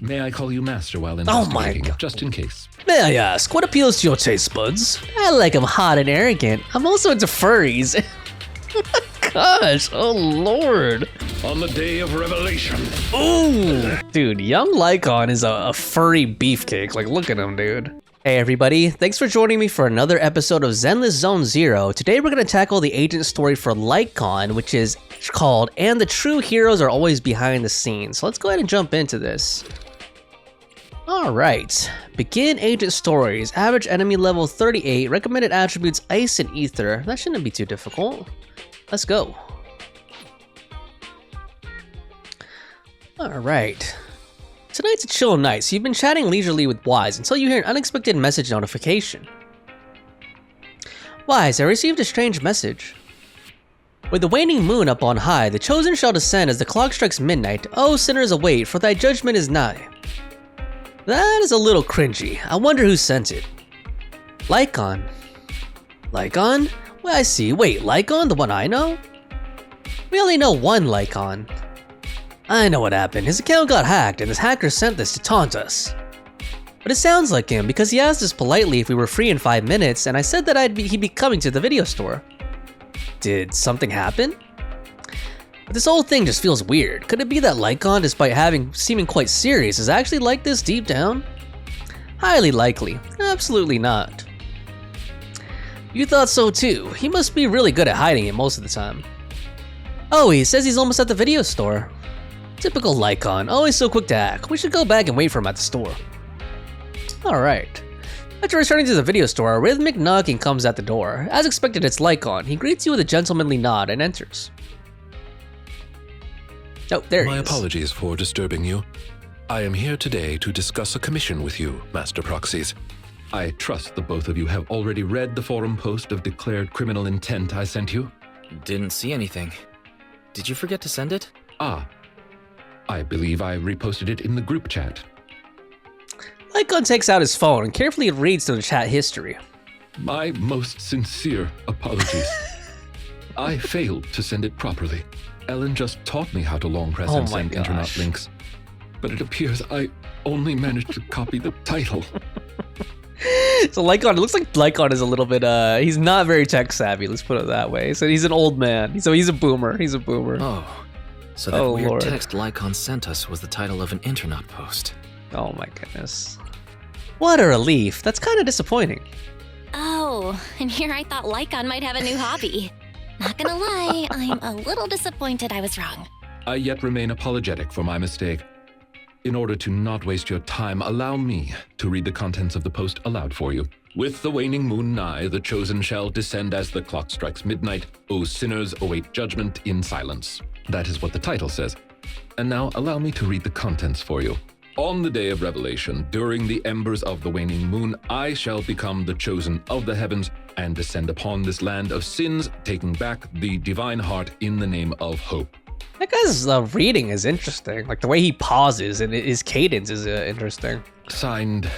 May I call you Master while Oh my investigating, God. just in case? May I ask, what appeals to your taste buds? I like them hot and arrogant. I'm also into furries. Gosh, oh lord. On the day of revelation. Ooh. Dude, young Lycaon is a furry beefcake. Like, look at him, dude. Hey everybody, thanks for joining me for another episode of Zenless Zone Zero. Today we're going to tackle the agent story for Lycaon, which is called And the True Heroes Are Always Behind the Scenes. So let's go ahead and jump into this. Alright, begin agent stories. Average enemy level 38, recommended attributes Ice and Ether. That shouldn't be too difficult. Let's go. Alright. Tonight's a chill night, so you've been chatting leisurely with Wise until you hear an unexpected message notification. Wise, I received a strange message. With the waning moon up on high, the chosen shall descend as the clock strikes midnight. O sinners await, for thy judgment is nigh. That is a little cringy. I wonder who sent it. Lycaon. Lycaon? Well, I see. Wait, Lycaon, the one I know? We only know one Lycaon. I know what happened. His account got hacked, and this hacker sent this to taunt us. But it sounds like him, because he asked us politely if we were free in 5 minutes, and I said that he'd be coming to the video store. Did something happen? But this whole thing just feels weird. Could it be that Lycaon, despite seeming quite serious, is actually like this deep down? Highly likely. Absolutely not. You thought so too. He must be really good at hiding it most of the time. Oh, he says he's almost at the video store. Typical Lycaon, always so quick to act. We should go back and wait for him at the store. Alright. After returning to the video store, a rhythmic knocking comes at the door. As expected, it's Lycaon. He greets you with a gentlemanly nod and enters. Oh, there he is. My apologies for disturbing you. I am here today to discuss a commission with you, Master Proxies. I trust the both of you have already read the forum post of declared criminal intent I sent you. Didn't see anything. Did you forget to send it? Ah, I believe I reposted it in the group chat. Lycaon takes out his phone and carefully reads through the chat history. My most sincere apologies. I failed to send it properly. Ellen just taught me how to long press and send internet links. But it appears I only managed to copy the title. So Lycaon, it looks like Lycaon is a little bit, he's not very tech savvy, let's put it that way. So he's an old man, so he's a boomer, Oh, so that weird Lord. text Lycaon sent us was the title of an internet post. Oh my goodness. What a relief, that's kind of disappointing. Oh, and here I thought Lycaon might have a new hobby. Not gonna lie, I'm a little disappointed I was wrong. I yet remain apologetic for my mistake. In order to not waste your time, allow me to read the contents of the post aloud for you. With the waning moon nigh, the chosen shall descend as the clock strikes midnight. O sinners, await judgment in silence. That is what the title says. And now allow me to read the contents for you. On the day of revelation, during the embers of the waning moon, I shall become the chosen of the heavens and descend upon this land of sins, taking back the divine heart in the name of hope. That guy's reading is interesting. Like the way he pauses and his cadence is interesting. Signed,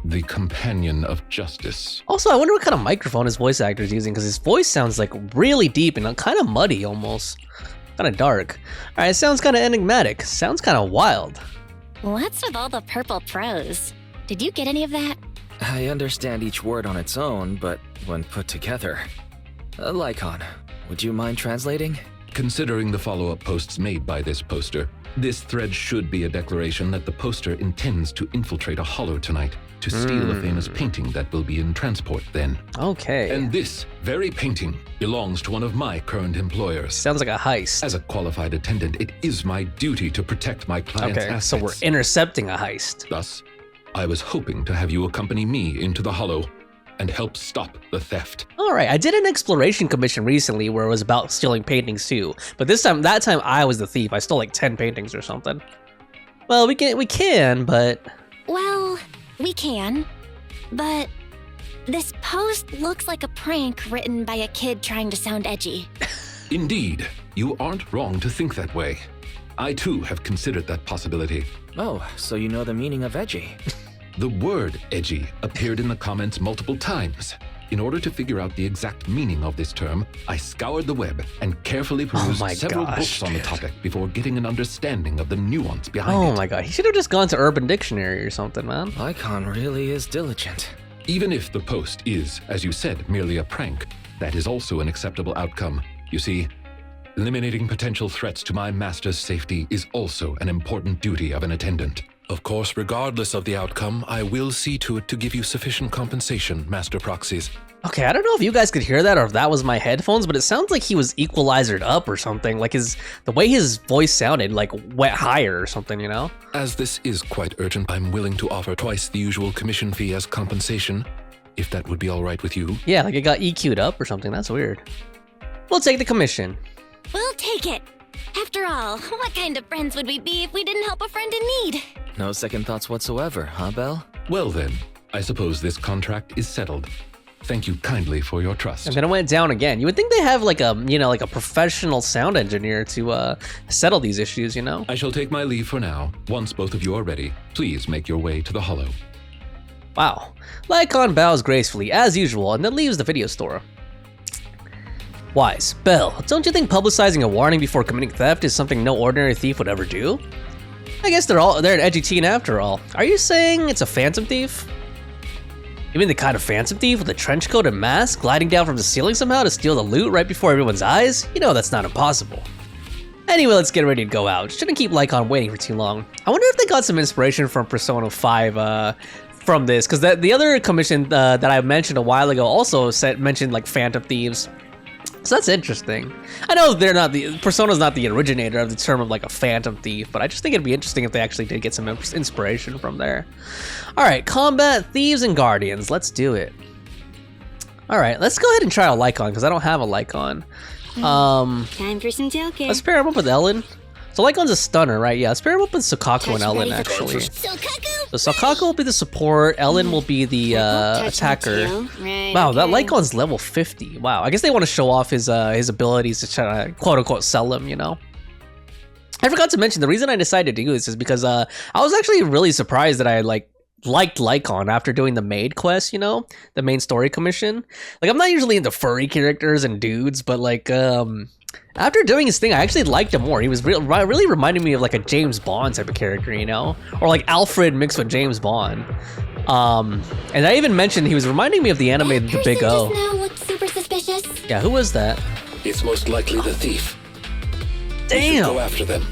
the Companion of Justice. Also, I wonder what kind of microphone his voice actor is using because his voice sounds like really deep and kind of muddy almost. Kind of dark. Alright, it sounds kind of enigmatic. Sounds kind of wild. What's with all the purple prose? Did you get any of that? I understand each word on its own, but when put together... Lycaon, would you mind translating? Considering the follow-up posts made by this poster, this thread should be a declaration that the poster intends to infiltrate a hollow tonight to steal a famous painting that will be in transport then. Okay. And this very painting belongs to one of my current employers. Sounds like a heist. As a qualified attendant, it is my duty to protect my client's assets. So we're intercepting a heist. Thus, I was hoping to have you accompany me into the hollow and help stop the theft. Alright, I did an exploration commission recently where it was about stealing paintings too. But that time I was the thief. I stole like 10 paintings or something. Well, we can, but... Well, we can. But this post looks like a prank written by a kid trying to sound edgy. Indeed, you aren't wrong to think that way. I too have considered that possibility. Oh, so you know the meaning of edgy. The word edgy appeared in the comments multiple times. In order to figure out the exact meaning of this term, I scoured the web and carefully perused several books on the topic before getting an understanding of the nuance behind it. Oh my god, he should have just gone to Urban Dictionary or something, man. Lycaon really is diligent. Even if the post is, as you said, merely a prank, that is also an acceptable outcome. You see, eliminating potential threats to my master's safety is also an important duty of an attendant. Of course, regardless of the outcome, I will see to it to give you sufficient compensation, Master Proxies. Okay, I don't know if you guys could hear that or if that was my headphones, but it sounds like he was equalizered up or something. Like the way his voice sounded, like went higher or something, you know? As this is quite urgent, I'm willing to offer twice the usual commission fee as compensation, if that would be all right with you. Yeah, like it got EQ'd up or something. That's weird. We'll take the commission. We'll take it. After all, what kind of friends would we be if we didn't help a friend in need? No second thoughts whatsoever, huh, Belle? Well then, I suppose this contract is settled. Thank you kindly for your trust. And then it went down again. You would think they have like a, you know, like a professional sound engineer to settle these issues, you know? I shall take my leave for now. Once both of you are ready, please make your way to the Hollow. Wow. Lycon bows gracefully, as usual, and then leaves the video store. Wise. Belle, don't you think publicizing a warning before committing theft is something no ordinary thief would ever do? I guess they're an edgy teen after all. Are you saying it's a phantom thief? You mean the kind of phantom thief with a trench coat and mask gliding down from the ceiling somehow to steal the loot right before everyone's eyes? You know that's not impossible. Anyway, let's get ready to go out. Shouldn't keep Lycon waiting for too long. I wonder if they got some inspiration from Persona 5 from this, because the other commission that I mentioned a while ago also mentioned like phantom thieves. So that's interesting. I know Persona's not the originator of the term of like a phantom thief, but I just think it'd be interesting if they actually did get some inspiration from there. All right, combat, thieves, and guardians. Let's do it. All right, let's go ahead and try a Lycon because I don't have a Lycon. Time for some joking. Let's pair him up with Ellen. So Lycon's a stunner, right? Yeah, let's pair him up with Sakaku and Ellen, actually. So Sakaku will be the support, Ellen will be the attacker. Right, Wow, that okay. Lycon's level 50. Wow, I guess they want to show off his abilities to try to quote-unquote sell him, you know? I forgot to mention, the reason I decided to do this is because I was actually really surprised that I liked Lycon after doing the maid quest, you know? The main story commission. Like, I'm not usually into furry characters and dudes, but like, after doing his thing, I actually liked him more. He was really reminding me of like a James Bond type of character, you know? Or like Alfred mixed with James Bond. And I even mentioned he was reminding me of the anime The Big O. Just now looked super suspicious. Yeah, who was that? It's most likely the thief. Damn! Go after them.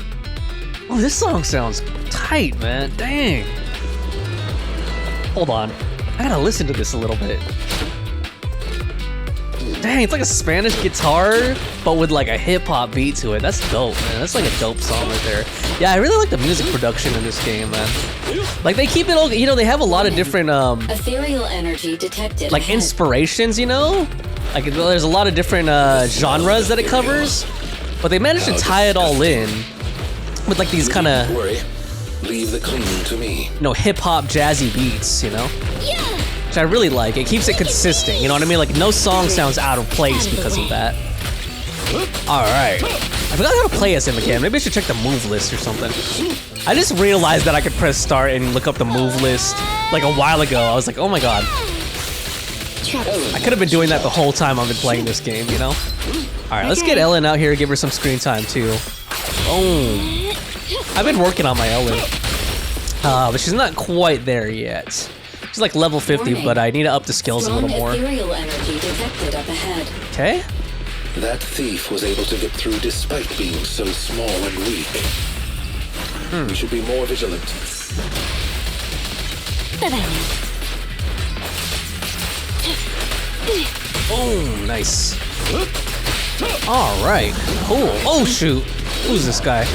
Oh, this song sounds tight, man. Dang. Hold on. I gotta listen to this a little bit. Dang, it's like a Spanish guitar, but with like a hip-hop beat to it. That's dope, man. That's like a dope song right there. Yeah, I really like the music production in this game, man. Like, they keep it all, you know, they have a lot of different, Ethereal energy detected. like, inspirations, you know? Like, there's a lot of different genres that it covers, but they managed to tie it all in with, like, these kind of, Worry. Leave the cleaning to me. you know, hip-hop jazzy beats, you know? Yeah. Which I really like. It keeps it consistent, you know what I mean? Like, no song sounds out of place because of that. Alright. I forgot how to play as him again. Maybe I should check the move list or something. I just realized that I could press start and look up the move list like a while ago. I was like, oh my god. I could have been doing that the whole time I've been playing this game, you know? Alright, let's get Ellen out here and give her some screen time too. Boom. I've been working on my Ellen. But she's not quite there yet. She's like level 50, but I need to up the skills a little more. Ethereal energy detected up ahead. Okay. That thief was able to get through despite being so small and weak. We should be more vigilant. Oh, nice. All right. Cool. Oh, shoot. Who's this guy?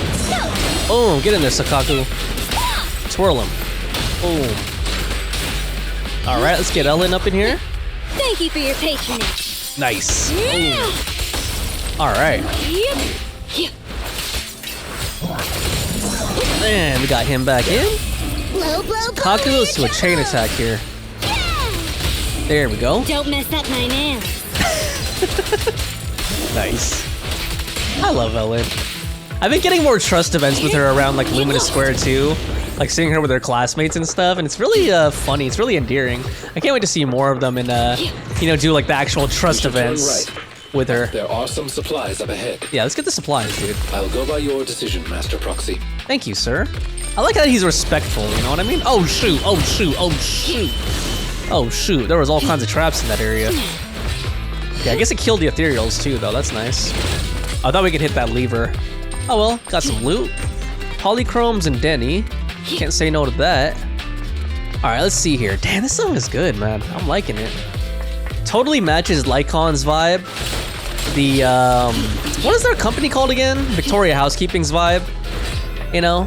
Oh, get in there, Sakaku. Twirl him. Boom. All right, let's get Ellen up in here. Thank you for your patronage. Nice. Boom. All right. And we got him back in. Blow, blow, Sakaku goes to a chain attack here. There we go. Don't mess up my nails. Nice. I love Ellen. I've been getting more trust events with her around like Luminous Square too. like seeing her with her classmates and stuff, and it's really funny. It's really endearing. I can't wait to see more of them and you know, do like the actual trust events with her. There are some supplies up ahead. Yeah, let's get the supplies, dude. I'll go by your decision, Master Proxy. Thank you, sir. I like how he's respectful, you know what I mean? Oh shoot, oh shoot, oh shoot. Oh shoot, there was all kinds of traps in that area. Yeah, I guess it killed the ethereals too, though. That's nice. I thought we could hit that lever. Oh well, got some loot. Polychromes and Denny. Can't say no to that. Alright, let's see here. Damn, this song is good, man. I'm liking it. Totally matches Lycaon's vibe. The, what is their company called again? Victoria Housekeeping's vibe. You know?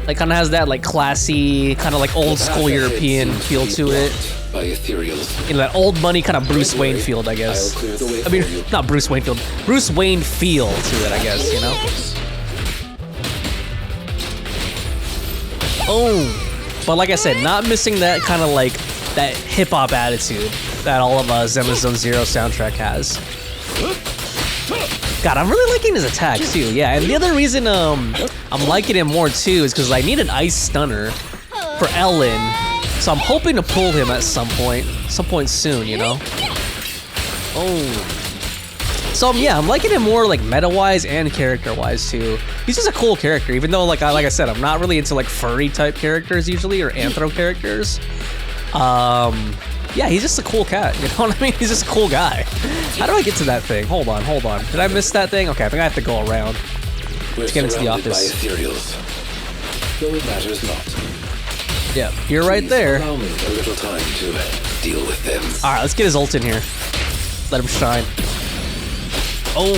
Like, kind of has that, like, classy, kind of like old school European feel to it. By ethereals. You know, that old money kind of Bruce Wayne field, I guess. I mean, not Bruce Wayne field. Bruce Wayne feel to it, I guess, you know? Oh, but like I said, not missing that kind of like that hip hop attitude that all of Zema Zone Zero soundtrack has. God, I'm really liking his attacks too. Yeah, and the other reason I'm liking him more too is because I need an ice stunner for Ellen, so I'm hoping to pull him at some point soon. You know? Oh. So yeah, I'm liking him more like meta-wise and character-wise too. He's just a cool character, even though like I said, I'm not really into like furry type characters usually or anthro characters. Yeah, he's just a cool cat. You know what I mean? He's just a cool guy. How do I get to that thing? Hold on. Did I miss that thing? Okay, I think I have to go around to get into the office. By ethereals, though it matters not. Yeah, you're right there. Allow me a little time to deal with them. All right, let's get his ult in here. Let him shine. Oh.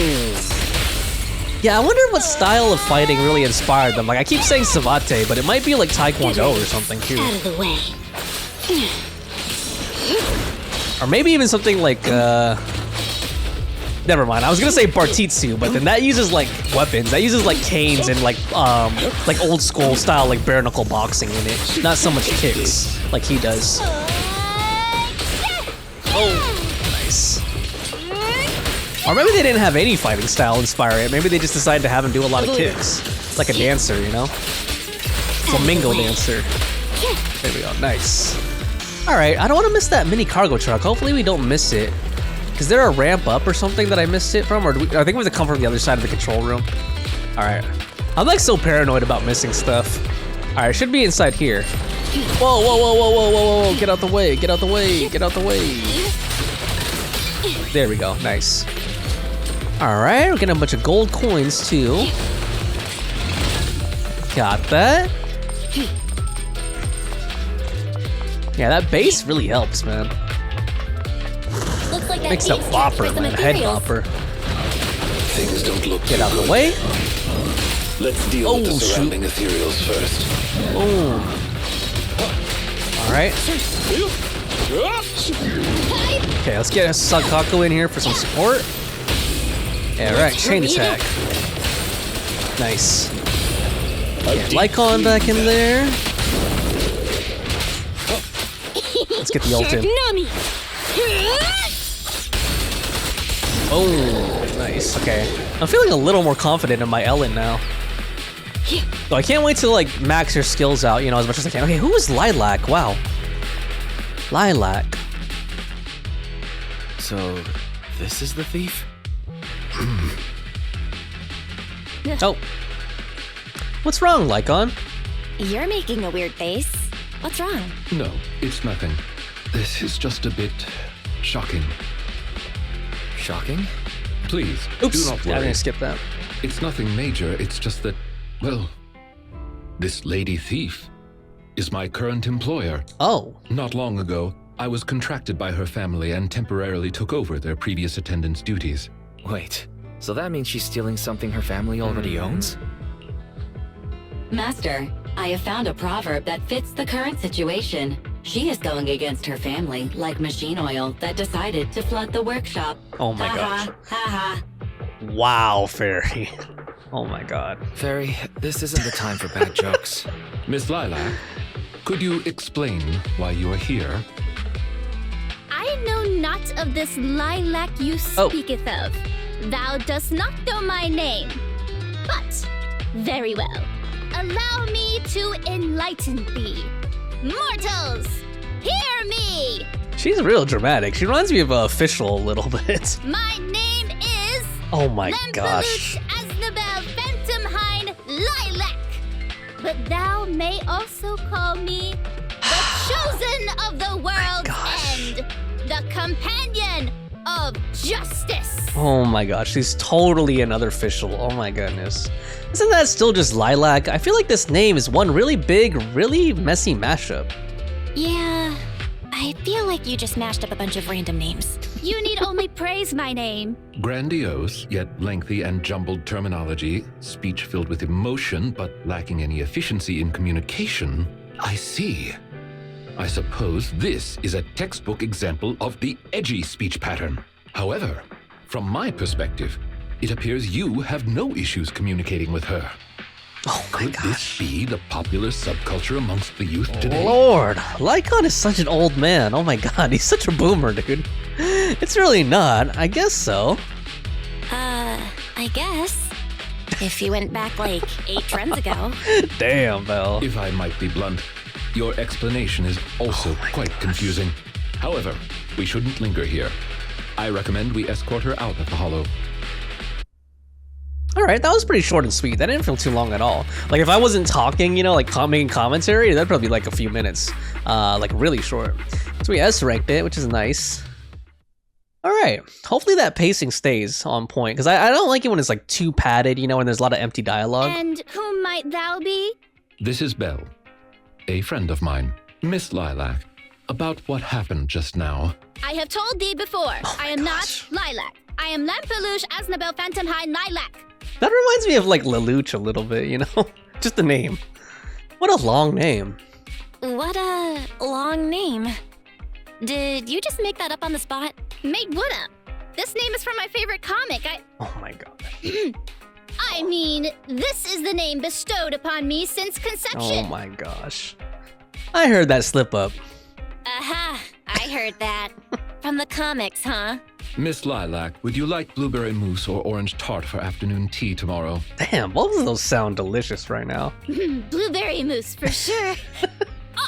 Yeah, I wonder what style of fighting really inspired them. Like, I keep saying Savate, but it might be like Taekwondo or something too. Out of the way. Or maybe even something like, never mind. I was gonna say Bartitsu, but then that uses like weapons. That uses like canes and like old school style like bare knuckle boxing in it. Not so much kicks like he does. Oh, nice. Or maybe they didn't have any fighting style inspire it. Maybe they just decided to have him do a lot of kicks. Like a dancer, you know? Flamingo dancer. There we go, nice. Alright, I don't want to miss that mini cargo truck. Hopefully we don't miss it. Is there a ramp up or something that I missed it from? Or I think we have to come from the other side of the control room. Alright. I'm like so paranoid about missing stuff. Alright, it should be inside here. Whoa, whoa, whoa, whoa, whoa, whoa, whoa, get out the way, get out the way, get out the way. There we go, nice. Alright, we're getting a bunch of gold coins too. Got that. Yeah, that base really helps, man. Looks like that Makes a takes bopper, for some man, head ethereals. bopper. Things don't look Get too out of good. the way. Let's deal with the Oh, shoot. surrounding ethereals first. Oh. Alright. Okay, let's get Sakaku in here for some support. Yeah, right, chain attack. Nice. Yeah, Lycaon back in there. Let's get the ult in. Oh, nice. Okay. I'm feeling a little more confident in my Ellen now. So I can't wait to like max her skills out, you know, as much as I can. Okay, who is Lilac? Wow. Lilac. So, this is the thief? Oh. What's wrong, Lycaon? You're making a weird face. What's wrong? No, it's nothing. This is just a bit shocking. Shocking? Please, Oops. do not Yeah, I'm worry. gonna skip that. It's nothing major, it's just that, well, this lady thief is my current employer. Oh. Not long ago, I was contracted by her family and temporarily took over their previous attendant's duties. Wait, so that means she's stealing something her family already owns? Master, I have found a proverb that fits the current situation. She is going against her family, like machine oil that decided to flood the workshop. Oh my Ha gosh. ha, ha ha. Wow, Fairy. Oh my god. Fairy, this isn't the time for bad jokes. Miss Lilac, could you explain why you are here? I know not of this lilac you Oh. speaketh of. Thou dost not know my name. But, very well. allow me to enlighten thee. Mortals, hear me! She's real dramatic. She reminds me of Official a little bit. My name is... Oh my gosh. Asnabel Phantomhine Lilac. But thou may also call me the chosen of the world's end. The companion of justice. Oh my gosh, she's totally another Official. Oh my goodness. Isn't that still just Lilac? I feel like this name is one really big, really messy mashup. Yeah, I feel like you just mashed up a bunch of random names. You need only praise my name. Grandiose, yet lengthy and jumbled terminology, speech filled with emotion but lacking any efficiency in communication. I see. I suppose this is a textbook example of the edgy speech pattern. However, from my perspective, it appears you have no issues communicating with her. Oh my Could gosh. this be the popular subculture amongst the youth today? Lord, Lycaon is such an old man. Oh my god, he's such a boomer, dude. It's really not. I guess so. I guess. If you went back like 8 trends ago. Damn, Belle. If I might be blunt, your explanation is also quite confusing. However, we shouldn't linger here. I recommend we escort her out of the Hollow. Alright, that was pretty short and sweet. That didn't feel too long at all. Like, if I wasn't talking, you know, like making commentary, that'd probably be like a few minutes. Like, really short. So we S-ranked it, which is nice. Alright, hopefully that pacing stays on point, because I don't like it when it's like too padded, you know, when there's a lot of empty dialogue. And whom might thou be? This is Belle, a friend of mine, Miss Lilac, about what happened just now. I have told thee before, I am gosh. not Lilac. I am Lampeluche Asnabel Phantomhine Lilac. That reminds me of like Lelouch a little bit, you know? Just the name. What a long name. What a long name. Did you just make that up on the spot? Made what up? This name is from my favorite comic. Oh my gosh. I mean, this is the name bestowed upon me since conception. Oh my gosh. I heard that slip up. Aha, I heard that. From the comics, huh? Miss Lilac, would you like blueberry mousse or orange tart for afternoon tea tomorrow? Damn, both of those sound delicious right now. Blueberry mousse for sure.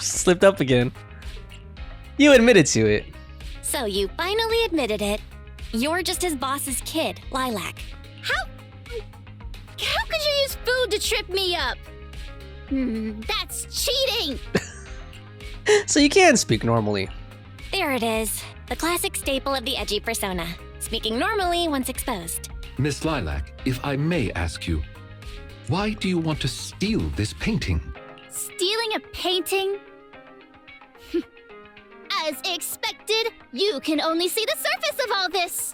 Slipped up again. You admitted to it. So you finally admitted it. You're just his boss's kid, Lilac. How could you use food to trip me up? That's cheating. So you can speak normally. There it is. The classic staple of the edgy persona. Speaking normally once exposed. Miss Lilac, if I may ask you, why do you want to steal this painting? Stealing a painting? As expected, you can only see the surface of all this.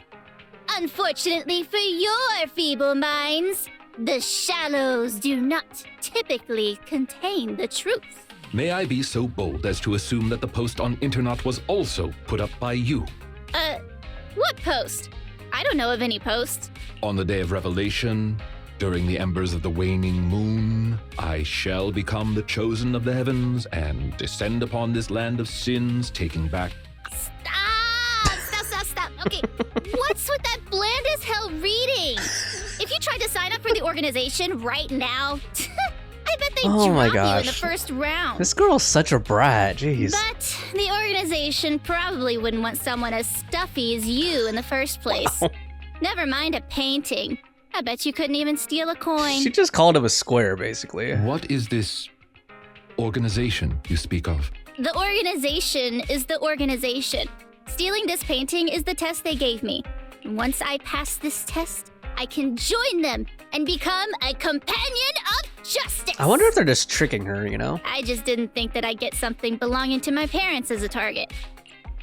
Unfortunately for your feeble minds, the shallows do not typically contain the truth. May I be so bold as to assume that the post on internet was also put up by you? What post? I don't know of any posts. On the day of revelation, during the embers of the waning moon, I shall become the chosen of the heavens and descend upon this land of sins, taking back... Stop. Okay, what's with that bland as hell reading? If you tried to sign up for the organization right now, I bet they'd Oh my drop you in the gosh. first round. This girl's such a brat, jeez. But the organization probably wouldn't want someone as stuffy as you in the first place. Never mind a painting. I bet you couldn't even steal a coin. She just called him a square, basically. What is this organization you speak of? The organization is the organization. Stealing this painting is the test they gave me. Once I pass this test, I can join them and become a companion of justice. I wonder if they're just tricking her, you know? I just didn't think that I'd get something belonging to my parents as a target.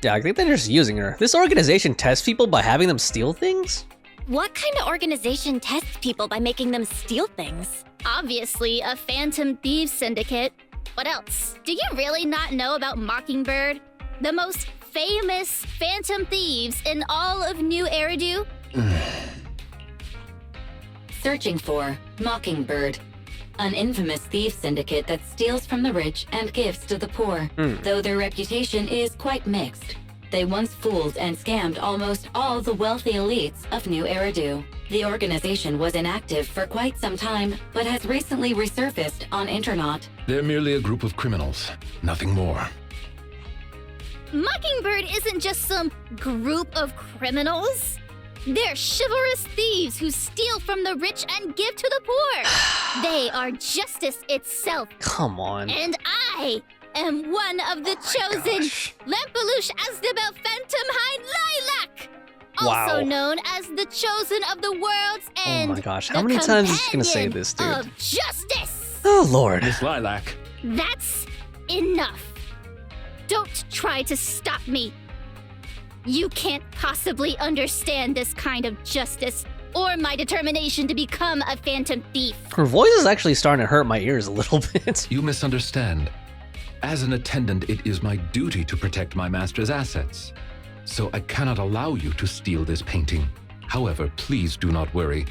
Yeah, I think they're just using her. This organization tests people by having them steal things? What kind of organization tests people by making them steal things? Obviously, a phantom thieves syndicate. What else? Do you really not know about Mockingbird? The most famous phantom thieves in all of New Eridu? Searching for Mockingbird, an infamous thief syndicate that steals from the rich and gives to the poor. Though their reputation is quite mixed. They once fooled and scammed almost all the wealthy elites of New Eridu. The organization was inactive for quite some time, but has recently resurfaced on Internaut. They're merely a group of criminals, nothing more. Mockingbird isn't just some group of criminals. They're chivalrous thieves who steal from the rich and give to the poor. They are justice itself. Come on. And I am one of the chosen. Lampeluche Asdebel Phantom Hind Lilac. Also known as the chosen of the world's end. Oh my gosh, how many times is she gonna say this, dude? Of justice. Oh lord. Miss Lilac. That's enough. Don't try to stop me. You can't possibly understand this kind of justice or my determination to become a phantom thief. Her voice is actually starting to hurt my ears a little bit. You misunderstand. As an attendant, it is my duty to protect my master's assets. So I cannot allow you to steal this painting. However, please do not worry.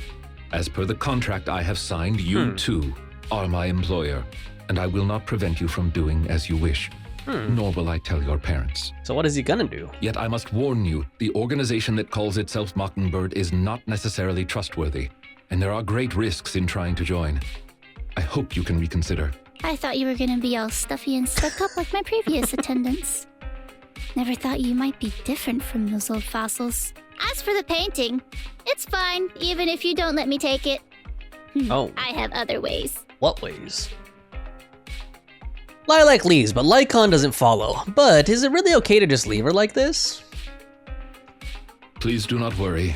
As per the contract I have signed, you too are my employer, and I will not prevent you from doing as you wish. Nor will I tell your parents. So what is he gonna do? Yet I must warn you, the organization that calls itself Mockingbird is not necessarily trustworthy, and there are great risks in trying to join. I hope you can reconsider. I thought you were gonna be all stuffy and stuck up like my previous attendants. Never thought you might be different from those old fossils. As for the painting, it's fine, even if you don't let me take it. Oh. I have other ways. What ways? Lilac leaves, but Lycaon doesn't follow. But is it really okay to just leave her like this? Please do not worry.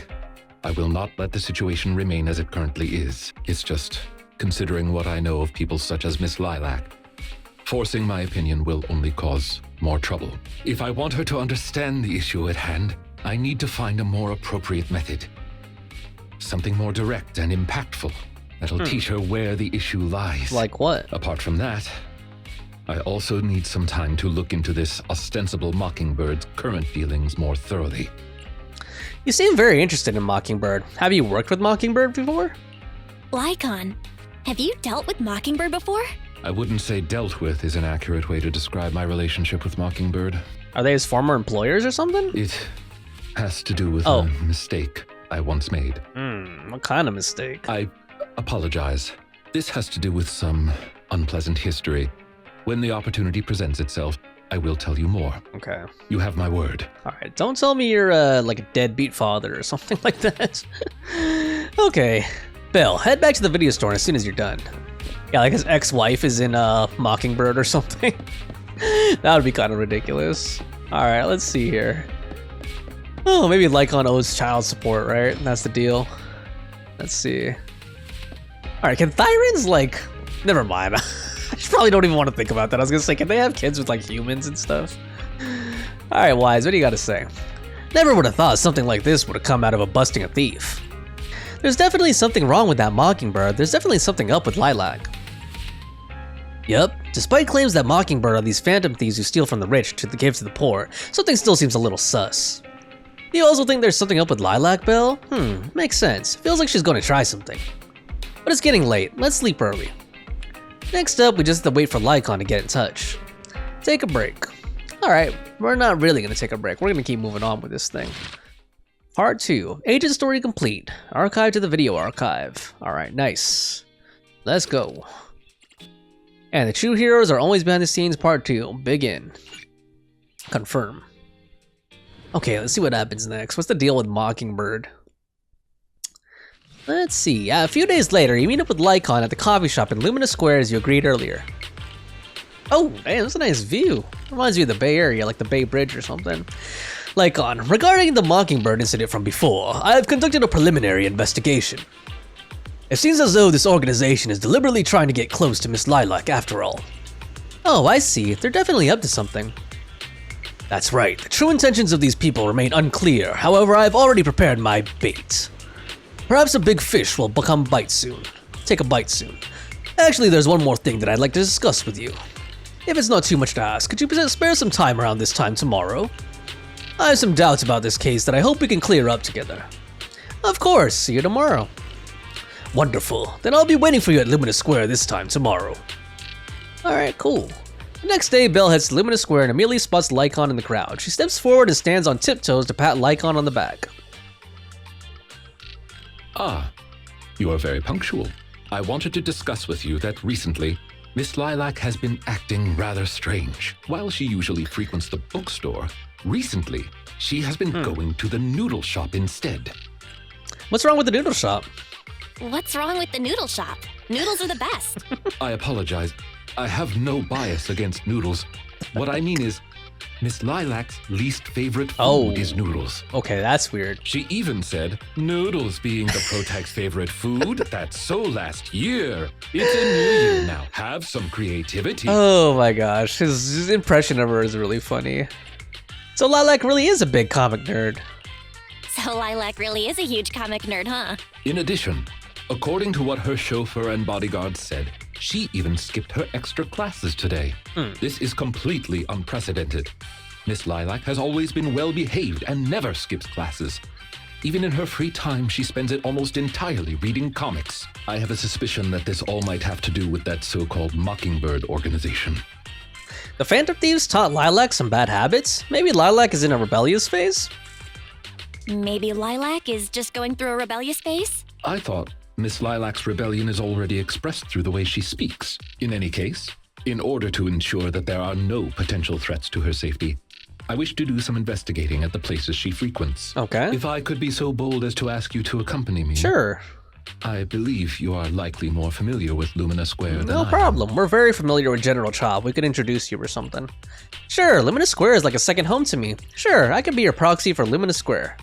I will not let the situation remain as it currently is. It's just, considering what I know of people such as Miss Lilac, forcing my opinion will only cause more trouble. If I want her to understand the issue at hand, I need to find a more appropriate method. Something more direct and impactful that'll teach her where the issue lies. Like what? Apart from that, I also need some time to look into this ostensible Mockingbird's current dealings more thoroughly. You seem very interested in Mockingbird. Have you worked with Mockingbird before? Lycon, have you dealt with Mockingbird before? I wouldn't say dealt with is an accurate way to describe my relationship with Mockingbird. Are they his former employers or something? It has to do with a mistake I once made. What kind of mistake? I apologize. This has to do with some unpleasant history. When the opportunity presents itself, I will tell you more. Okay. You have my word. Alright, don't tell me you're like a deadbeat father or something like that. Okay. Bill, head back to the video store as soon as you're done. Yeah, like his ex-wife is in Mockingbird or something. That would be kind of ridiculous. Alright, let's see here. Oh, maybe Lycon owes child support, right? That's the deal. Let's see. Alright, can Thyrans, like... Never mind. I probably don't even want to think about that. I was gonna say, can they have kids with, like, humans and stuff? Alright, Wise, what do you gotta say? Never would have thought something like this would have come out of a busting a thief. There's definitely something wrong with that Mockingbird. There's definitely something up with Lilac. Yup, despite claims that Mockingbird are these phantom thieves who steal from the rich to give to the poor, something still seems a little sus. You also think there's something up with Lilac, Bill? Makes sense. Feels like she's gonna try something. But it's getting late. Let's sleep early. Next up, we just have to wait for Lycon to get in touch. Take a break. Alright, we're not really gonna take a break. We're gonna keep moving on with this thing. Part 2. Agent story complete. Archive to the video archive. Alright, nice. Let's go. And the true heroes are always behind the scenes. Part 2. Begin. Confirm. Okay, let's see what happens next. What's the deal with Mockingbird? Let's see. A few days later, you meet up with Lycon at the coffee shop in Lumina Square as you agreed earlier. Oh, damn, that's a nice view. Reminds me of the Bay Area, like the Bay Bridge or something. Lycon, regarding the Mockingbird incident from before, I have conducted a preliminary investigation. It seems as though this organization is deliberately trying to get close to Miss Lilac after all. Oh, I see. They're definitely up to something. That's right. The true intentions of these people remain unclear. However, I've already prepared my bait. Perhaps a big fish will become bite soon. Take a bite soon. Actually, there's one more thing that I'd like to discuss with you. If it's not too much to ask, could you spare some time around this time tomorrow? I have some doubts about this case that I hope we can clear up together. Of course, see you tomorrow. Wonderful, then I'll be waiting for you at Lumina Square this time tomorrow. Alright, cool. The next day, Belle heads to Lumina Square and immediately spots Lycon in the crowd. She steps forward and stands on tiptoes to pat Lycon on the back. Ah, you are very punctual. I wanted to discuss with you that recently, Miss Lilac has been acting rather strange. While she usually frequents the bookstore, recently, she has been going to the noodle shop instead. What's wrong with the noodle shop? What's wrong with the noodle shop? Noodles are the best. I apologize. I have no bias against noodles. What I mean is, Miss Lilac's least favorite food is noodles. Okay, that's weird. She even said, noodles being the Protag's favorite food, that's so last year. It's a new year now. Have some creativity. Oh my gosh, his impression of her is really funny. So Lilac really is a big comic nerd. So Lilac really is a huge comic nerd, huh? In addition, according to what her chauffeur and bodyguard said, she even skipped her extra classes today. This is completely unprecedented. Miss Lilac has always been well behaved and never skips classes. Even in her free time, she spends it almost entirely reading comics. I have a suspicion that this all might have to do with that so-called Mockingbird organization. The Phantom Thieves taught Lilac some bad habits? Maybe Lilac is in a rebellious phase? Maybe Lilac is just going through a rebellious phase? I thought Miss Lilac's rebellion is already expressed through the way she speaks. In any case, in order to ensure that there are no potential threats to her safety, I wish to do some investigating at the places she frequents. Okay. If I could be so bold as to ask you to accompany me. Sure. I believe you are likely more familiar with Lumina Square than No I problem. We're very familiar with General Chop. We could introduce you or something. Sure, Lumina Square is like a second home to me. Sure, I could be your proxy for Lumina Square.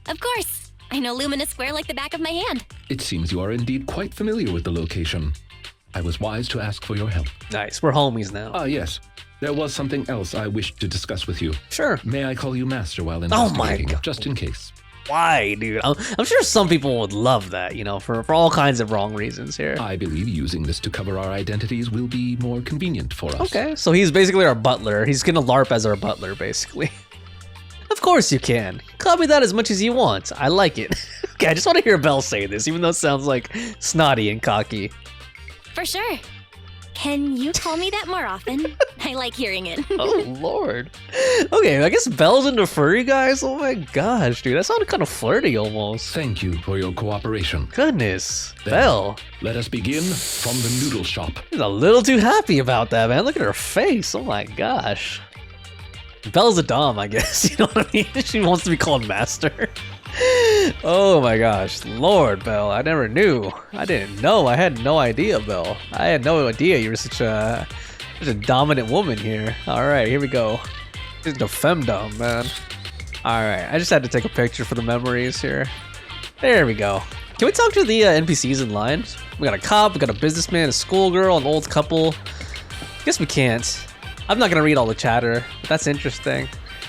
Of course. I know Lumina Square like the back of my hand. It seems you are indeed quite familiar with the location. I was wise to ask for your help. Nice, we're homies now. Ah, yes. There was something else I wished to discuss with you. Sure. May I call you Master while Oh my investigating, God. just in case? Why, dude? I'm sure some people would love that, you know, for all kinds of wrong reasons here. I believe using this to cover our identities will be more convenient for us. Okay, so he's basically our butler. He's gonna LARP as our butler, basically. Of course you can. Call me that as much as you want. I like it. Okay, I just want to hear Belle say this, even though it sounds like snotty and cocky. For sure. Can you call me that more often? I like hearing it. Oh, Lord. Okay, I guess Belle's into furry guys? Oh my gosh, dude. That sounded kind of flirty almost. Thank you for your cooperation. Goodness. Then, Belle. Let us begin from the noodle shop. She's a little too happy about that, man. Look at her face. Oh my gosh. Belle's a dom, I guess. You know what I mean? She wants to be called master. Oh my gosh. Lord, Belle. I never knew. I didn't know. I had no idea, Belle. I had no idea you were such a dominant woman here. Alright, here we go. This is the femdom, man. Alright, I just had to take a picture for the memories here. There we go. Can we talk to the NPCs in line? We got a cop, we got a businessman, a schoolgirl, an old couple. Guess we can't. I'm not gonna read all the chatter, but that's interesting.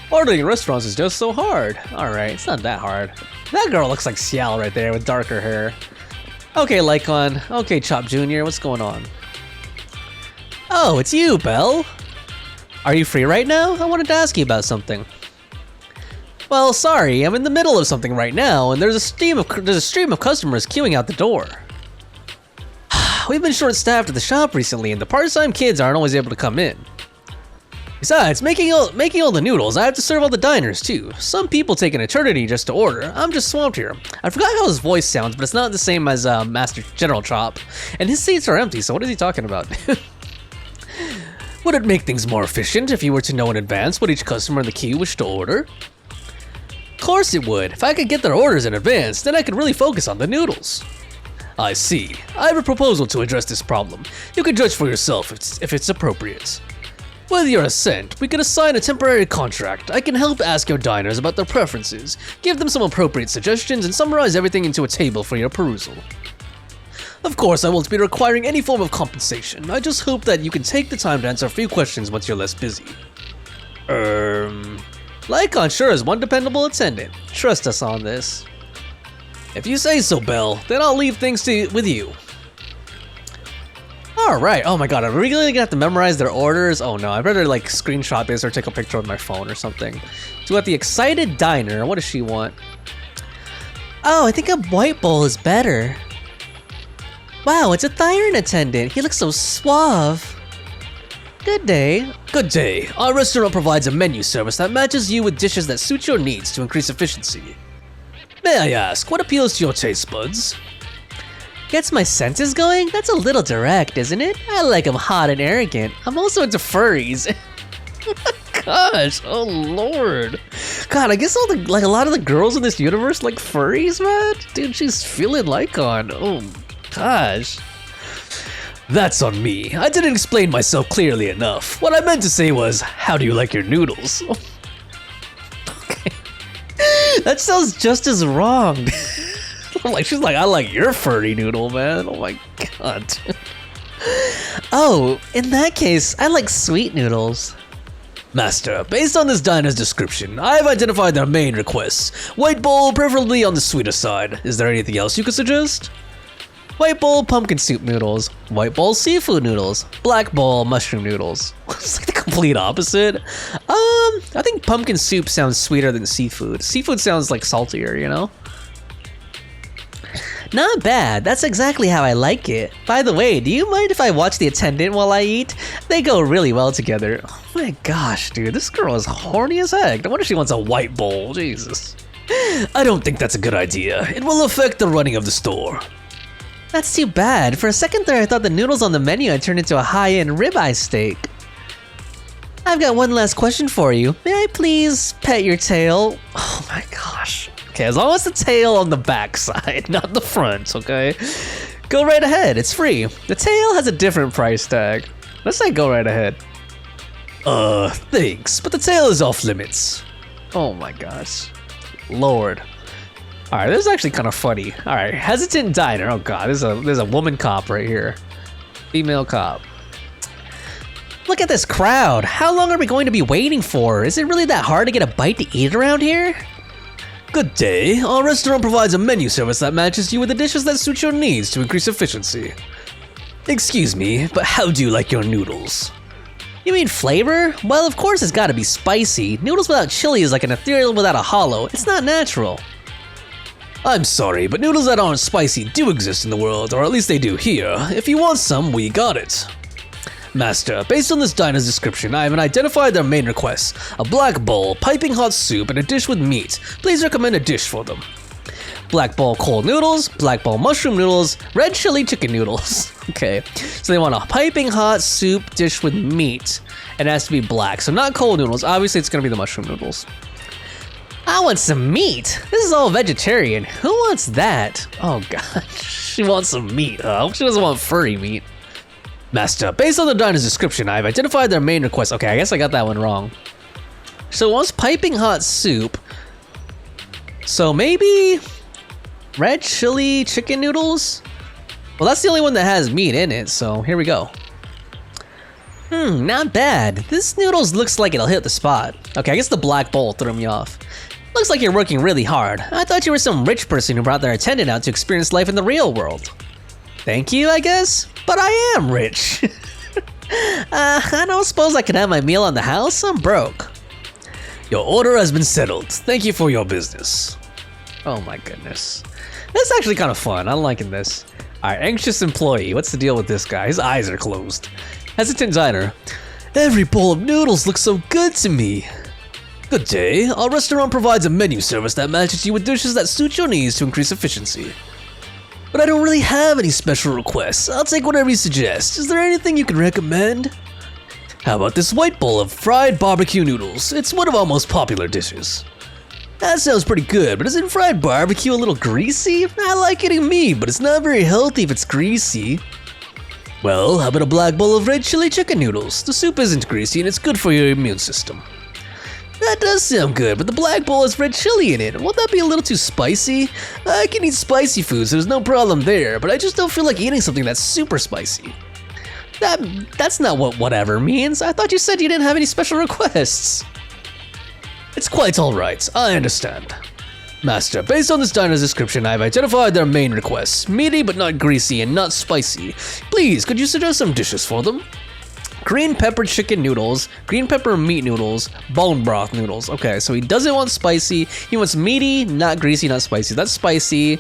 Ordering in restaurants is just so hard. Alright, it's not that hard. That girl looks like Ciel right there with darker hair. Okay, Lycaon. Okay, Chop Jr., what's going on? Oh, it's you, Belle. Are you free right now? I wanted to ask you about something. Well, sorry, I'm in the middle of something right now, and there's a stream of customers queuing out the door. We've been short-staffed at the shop recently, and the part-time kids aren't always able to come in. Besides, making all the noodles, I have to serve all the diners too. Some people take an eternity just to order. I'm just swamped here. I forgot how his voice sounds, but it's not the same as Master General Chop. And his seats are empty, so what is he talking about? Would it make things more efficient if you were to know in advance what each customer in the queue wished to order? Of course it would. If I could get their orders in advance, then I could really focus on the noodles. I see. I have a proposal to address this problem. You can judge for yourself if it's appropriate. With your assent, we can assign a temporary contract. I can help ask your diners about their preferences, give them some appropriate suggestions, and summarize everything into a table for your perusal. Of course, I won't be requiring any form of compensation. I just hope that you can take the time to answer a few questions once you're less busy. Lycaon sure is one dependable attendant. Trust us on this. If you say so, Belle, then I'll leave things with you. Alright, oh my god, I'm really gonna have to memorize their orders. Oh no, I better like screenshot this or take a picture with my phone or something. So at the excited diner, what does she want? Oh, I think a white bowl is better. Wow, it's a Thyron attendant. He looks so suave. Good day. Good day. Our restaurant provides a menu service that matches you with dishes that suit your needs to increase efficiency. May I ask, what appeals to your taste buds? Gets my senses going? That's a little direct, isn't it? I like 'em hot and arrogant. I'm also into furries. Gosh, oh lord. God, I guess a lot of the girls in this universe like furries, man. Dude, she's feeling Lycaon. Oh gosh. That's on me. I didn't explain myself clearly enough. What I meant to say was, how do you like your noodles? Okay. That sounds just as wrong. She's like, I like your furry noodle, man. Oh my god. Oh, in that case, I like sweet noodles. Master, based on this diner's description, I've identified their main requests. White bowl, preferably on the sweeter side. Is there anything else you could suggest? White bowl, pumpkin soup noodles. White bowl, seafood noodles. Black bowl, mushroom noodles. It's like the complete opposite. I think pumpkin soup sounds sweeter than seafood. Seafood sounds like saltier, you know? Not bad, that's exactly how I like it. By the way, do you mind if I watch the attendant while I eat? They go really well together. Oh my gosh, dude, this girl is horny as heck. No wonder she wants a white bowl, Jesus. I don't think that's a good idea. It will affect the running of the store. That's too bad. For a second there, I thought the noodles on the menu had turned into a high-end ribeye steak. I've got one last question for you. May I please pet your tail? Oh my gosh. Okay, as long as the tail on the back side, not the front, okay? Go right ahead, it's free. The tail has a different price tag. Let's say go right ahead. Thanks, but the tail is off limits. Oh my gosh. Lord. Alright, this is actually kind of funny. Alright, hesitant diner. Oh god, there's a woman cop right here. Female cop. Look at this crowd. How long are we going to be waiting for? Is it really that hard to get a bite to eat around here? Good day. Our restaurant provides a menu service that matches you with the dishes that suit your needs to increase efficiency. Excuse me, but how do you like your noodles? You mean flavor? Well, of course it's gotta be spicy. Noodles without chili is like an ethereal without a hollow. It's not natural. I'm sorry, but noodles that aren't spicy do exist in the world, or at least they do here. If you want some, we got it. Master, based on this diner's description, I have identified their main requests. A black bowl, piping hot soup, and a dish with meat. Please recommend a dish for them. Black bowl cold noodles, black bowl mushroom noodles, red chili chicken noodles. Okay, so they want a piping hot soup dish with meat. It has to be black, so not cold noodles. Obviously, it's gonna be the mushroom noodles. I want some meat. This is all vegetarian. Who wants that? Oh gosh, she wants some meat, huh? She doesn't want furry meat. Master, based on the diner's description, I've identified their main request. Okay, I guess I got that one wrong. So it wants piping hot soup. So maybe red chili chicken noodles? Well, that's the only one that has meat in it, so here we go. Not bad. This noodles looks like it'll hit the spot. Okay, I guess the black bowl threw me off. Looks like you're working really hard. I thought you were some rich person who brought their attendant out to experience life in the real world. Thank you, I guess? But I am rich. I don't suppose I can have my meal on the house? I'm broke. Your order has been settled. Thank you for your business. Oh my goodness. This is actually kind of fun. I'm liking this. Alright, anxious employee. What's the deal with this guy? His eyes are closed. Hesitant diner. Every bowl of noodles looks so good to me. Good day. Our restaurant provides a menu service that matches you with dishes that suit your needs to increase efficiency. But I don't really have any special requests. I'll take whatever you suggest. Is there anything you can recommend? How about this white bowl of fried barbecue noodles? It's one of our most popular dishes. That sounds pretty good, but isn't fried barbecue a little greasy? I like eating meat, but it's not very healthy if it's greasy. Well, how about a black bowl of red chili chicken noodles? The soup isn't greasy and it's good for your immune system. That does sound good, but the black bowl has red chili in it. Won't that be a little too spicy? I can eat spicy food, so there's no problem there, but I just don't feel like eating something that's super spicy. That's not what whatever means. I thought you said you didn't have any special requests. It's quite alright, I understand. Master, based on this diner's description, I've identified their main requests. Meaty but not greasy and not spicy. Please, could you suggest some dishes for them? Green pepper chicken noodles, green pepper meat noodles, bone broth noodles. Okay, so he doesn't want spicy. He wants meaty, not greasy, not spicy. That's spicy.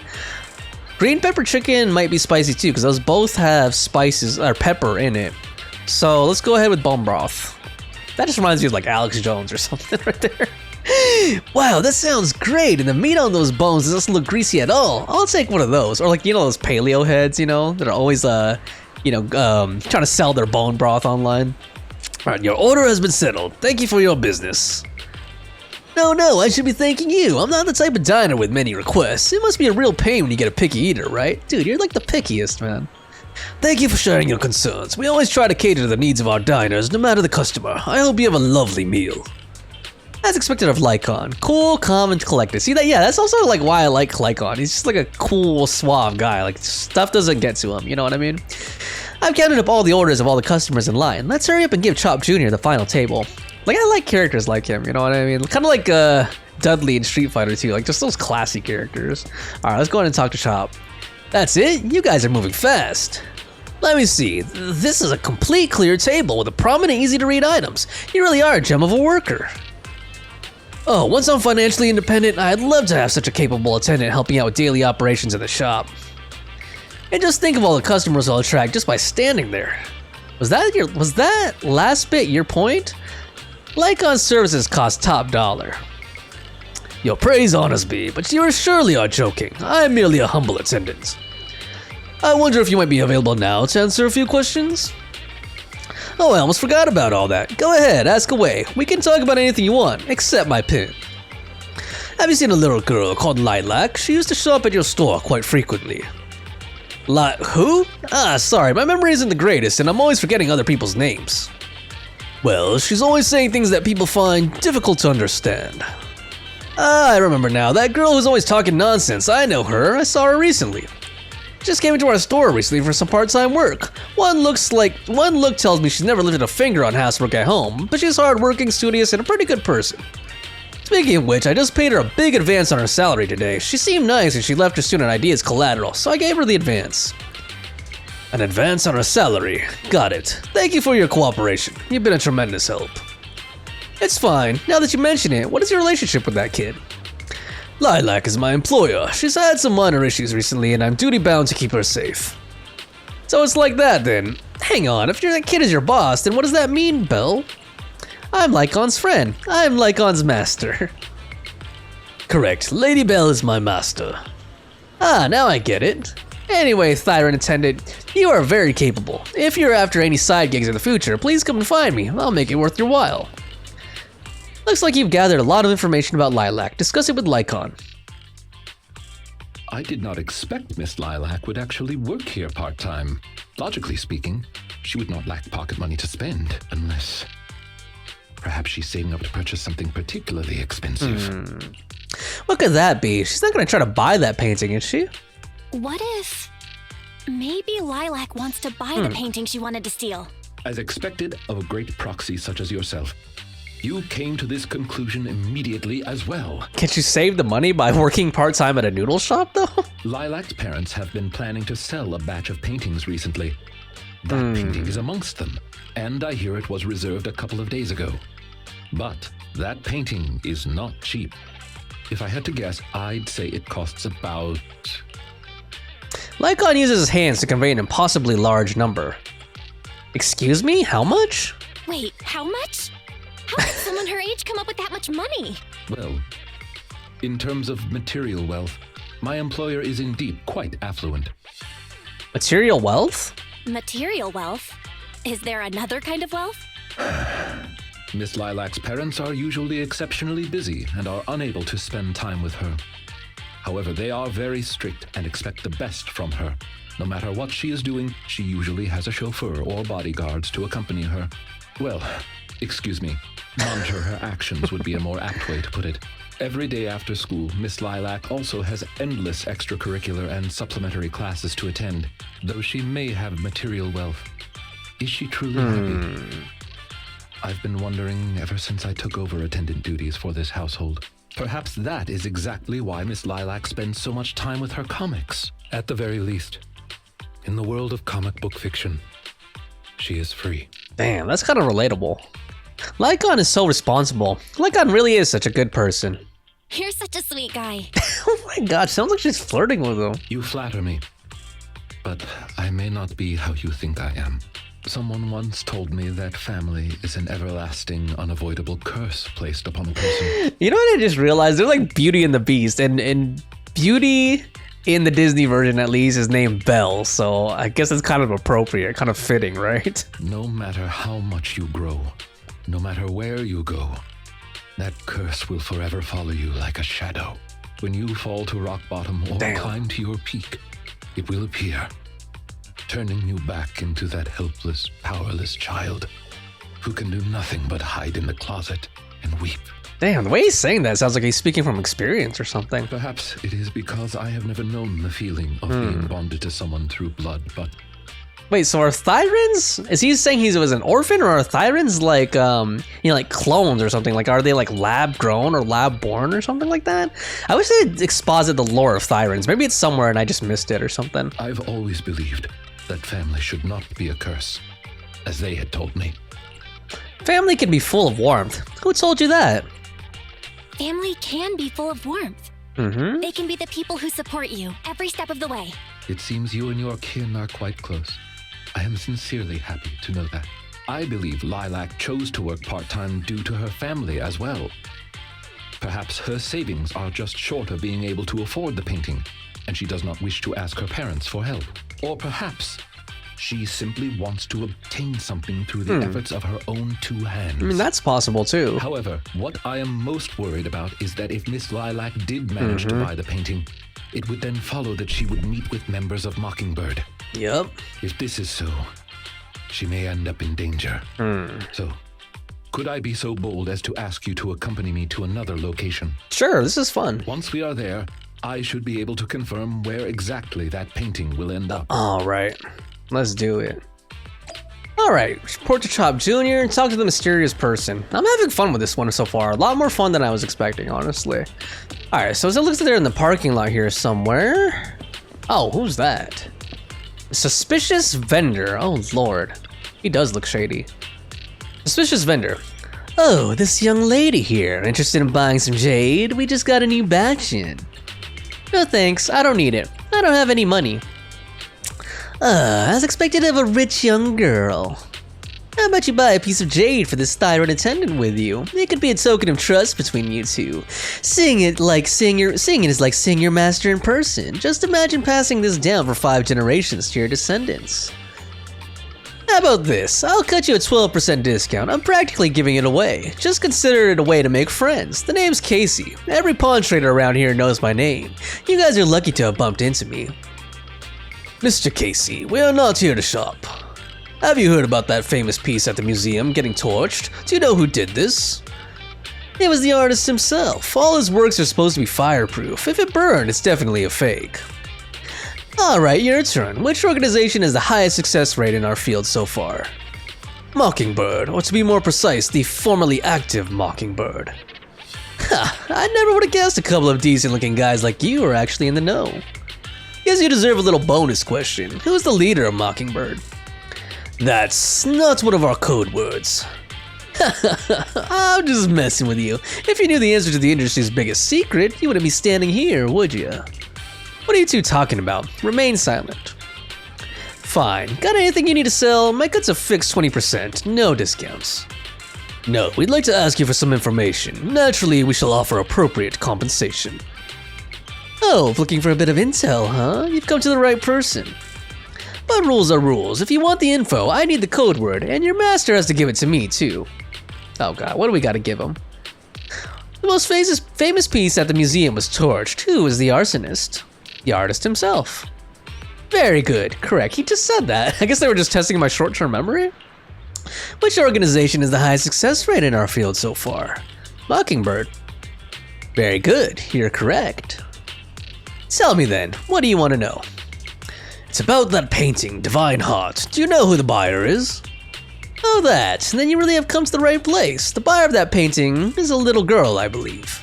Green pepper chicken might be spicy too, because those both have spices or pepper in it. So let's go ahead with bone broth. That just reminds me of like Alex Jones or something right there. Wow, that sounds great, and the meat on those bones doesn't look greasy at all. I'll take one of those. Or like, you know those paleo heads, you know, that are always, trying to sell their bone broth online. All right, your order has been settled. Thank you for your business. No, I should be thanking you. I'm not the type of diner with many requests. It must be a real pain when you get a picky eater, right? Dude, you're like the pickiest, man. Thank you for sharing your concerns. We always try to cater to the needs of our diners, no matter the customer. I hope you have a lovely meal. As expected of Lycaon. Cool, calm, and collected. See that? Yeah, that's also like why I like Lycaon. He's just like a cool, suave guy. Like, stuff doesn't get to him, you know what I mean? I've counted up all the orders of all the customers in line. Let's hurry up and give Chop Jr. the final table. Like, I like characters like him, you know what I mean? Kind of like Dudley in Street Fighter 2, like just those classy characters. Alright, let's go ahead and talk to Chop. That's it? You guys are moving fast. Let me see. This is a complete clear table with a prominent, easy-to-read items. You really are a gem of a worker. Oh, once I'm financially independent, I'd love to have such a capable attendant helping out with daily operations in the shop. And just think of all the customers I'll attract just by standing there. Was that last bit your point? Lycaon's services cost top dollar. Your praise honors me, but you surely are joking. I'm merely a humble attendant. I wonder if you might be available now to answer a few questions? Oh, I almost forgot about all that. Go ahead, ask away. We can talk about anything you want, except my pin. Have you seen a little girl called Lilac? She used to show up at your store quite frequently. Who? Ah, sorry, my memory isn't the greatest, and I'm always forgetting other people's names. Well, she's always saying things that people find difficult to understand. Ah, I remember now. That girl who's always talking nonsense. I know her. I saw her recently. Just came into our store recently for some part-time work. One look tells me she's never lifted a finger on housework at home, but she's hardworking, studious, and a pretty good person. Speaking of which, I just paid her a big advance on her salary today. She seemed nice and she left her student ID as collateral, so I gave her the advance. An advance on her salary. Got it. Thank you for your cooperation. You've been a tremendous help. It's fine. Now that you mention it, what is your relationship with that kid? Lilac is my employer. She's had some minor issues recently and I'm duty-bound to keep her safe. So it's like that then. Hang on, if that kid is your boss, then what does that mean, Belle? I'm Lycaon's friend. I'm Lycaon's master. Correct. Lady Belle is my master. Ah, now I get it. Anyway, Thyron attendant, you are very capable. If you're after any side gigs in the future, please come and find me. I'll make it worth your while. Looks like you've gathered a lot of information about Lilac. Discuss it with Lycaon. I did not expect Miss Lilac would actually work here part-time. Logically speaking, she would not lack pocket money to spend, unless... perhaps she's saving up to purchase something particularly expensive. What could that be? She's not going to try to buy that painting, is she? What if maybe Lilac wants to buy the painting she wanted to steal? As expected of a great proxy such as yourself, you came to this conclusion immediately as well. Can't you save the money by working part-time at a noodle shop, though? Lilac's parents have been planning to sell a batch of paintings recently. That painting is amongst them, and I hear it was reserved a couple of days ago. But that painting is not cheap. If I had to guess, I'd say it costs about... Lycaon uses his hands to convey an impossibly large number. Excuse me? How much? Wait, how much? How did someone her age come up with that much money? Well, in terms of material wealth, my employer is indeed quite affluent. Material wealth? Material wealth? Is there another kind of wealth? Miss Lilac's parents are usually exceptionally busy and are unable to spend time with her. However, they are very strict and expect the best from her. No matter what she is doing, she usually has a chauffeur or bodyguards to accompany her. Well, excuse me, monitor her actions would be a more apt way to put it. Every day after school, Miss Lilac also has endless extracurricular and supplementary classes to attend, though she may have material wealth. Is she truly happy? I've been wondering ever since I took over attendant duties for this household. Perhaps that is exactly why Miss Lilac spends so much time with her comics. At the very least, in the world of comic book fiction, she is free. Damn, that's kind of relatable. Lycaon is so responsible. Lycaon really is such a good person. You're such a sweet guy. Oh my god, sounds like she's flirting with him. You flatter me, but I may not be how you think I am. Someone once told me that family is an everlasting, unavoidable curse placed upon a person. You know what I just realized? They're like Beauty and the Beast, and Beauty in the Disney version at least is named Belle, so I guess it's kind of appropriate, kind of fitting, right? No matter how much you grow, no matter where you go, that curse will forever follow you like a shadow. When you fall to rock bottom or climb to your peak, it will appear, turning you back into that helpless, powerless child who can do nothing but hide in the closet and weep. Damn, the way he's saying that sounds like he's speaking from experience or something. Perhaps it is because I have never known the feeling of being bonded to someone through blood, but... Wait, so are Thyrans? Is he saying he was an orphan, or are Thyrans like, like clones or something? Like, are they like lab grown or lab born or something like that? I wish they'd exposit the lore of Thyrans. Maybe it's somewhere and I just missed it or something. I've always believed that family should not be a curse, as they had told me. Family can be full of warmth. Who told you that? Family can be full of warmth. Mm-hmm. They can be the people who support you every step of the way. It seems you and your kin are quite close. I am sincerely happy to know that. I believe Lilac chose to work part-time due to her family as well. Perhaps her savings are just short of being able to afford the painting, and she does not wish to ask her parents for help. Or perhaps she simply wants to obtain something through the efforts of her own two hands. I mean, that's possible too. However, what I am most worried about is that if Miss Lilac did manage to buy the painting, it would then follow that she would meet with members of Mockingbird. Yep. If this is so, she may end up in danger. So, could I be so bold as to ask you to accompany me to another location? Sure, this is fun. Once we are there, I should be able to confirm where exactly that painting will end up. All right, let's do it. All right, report to Chop Jr. and talk to the mysterious person. I'm having fun with this one so far. A lot more fun than I was expecting, honestly. All right, so as it looks like they're in the parking lot here somewhere. Oh, who's that? Suspicious vendor. Oh, Lord. He does look shady. Suspicious vendor. Oh, this young lady here. Interested in buying some jade? We just got a new batch in. No thanks, I don't need it. I don't have any money. As expected of a rich young girl. How about you buy a piece of jade for this thyroid attendant with you? It could be a token of trust between you two. Seeing it is like seeing your master in person. Just imagine passing this down for 5 generations to your descendants. How about this? I'll cut you a 12% discount. I'm practically giving it away. Just consider it a way to make friends. The name's Casey. Every pawn trader around here knows my name. You guys are lucky to have bumped into me. Mr. Casey, we are not here to shop. Have you heard about that famous piece at the museum getting torched? Do you know who did this? It was the artist himself. All his works are supposed to be fireproof. If it burned, it's definitely a fake. Alright, your turn. Which organization has the highest success rate in our field so far? Mockingbird, or to be more precise, the formerly active Mockingbird. Ha, I never would have guessed a couple of decent looking guys like you are actually in the know. Guess you deserve a little bonus question. Who's the leader of Mockingbird? That's not one of our code words. I'm just messing with you. If you knew the answer to the industry's biggest secret, you wouldn't be standing here, would you? What are you two talking about? Remain silent. Fine. Got anything you need to sell? My cut's a fixed 20%, no discounts. No, we'd like to ask you for some information. Naturally, we shall offer appropriate compensation. Oh, looking for a bit of intel, huh? You've come to the right person. But rules are rules. If you want the info, I need the code word, and your master has to give it to me, too. Oh god, what do we gotta give him? The most famous piece at the museum was torched. Who was the arsonist? The artist himself. Very good, correct. He just said that. I guess they were just testing my short-term memory? Which organization has the highest success rate in our field so far? Mockingbird. Very good, you're correct. Tell me then, what do you want to know? It's about that painting, Divine Heart. Do you know who the buyer is? Oh, that. Then you really have come to the right place. The buyer of that painting is a little girl, I believe.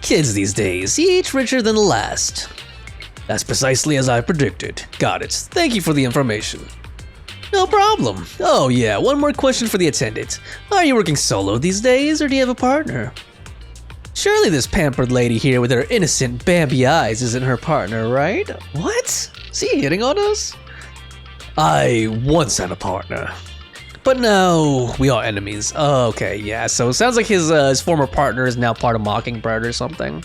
Kids these days, each richer than the last. That's precisely as I predicted. Got it. Thank you for the information. No problem. Oh yeah, one more question for the attendant. Are you working solo these days, or do you have a partner? Surely this pampered lady here with her innocent Bambi eyes isn't her partner, right? What? Is he hitting on us? I once had a partner, but now we are enemies. Oh, okay, yeah, so it sounds like his former partner is now part of Mockingbird or something.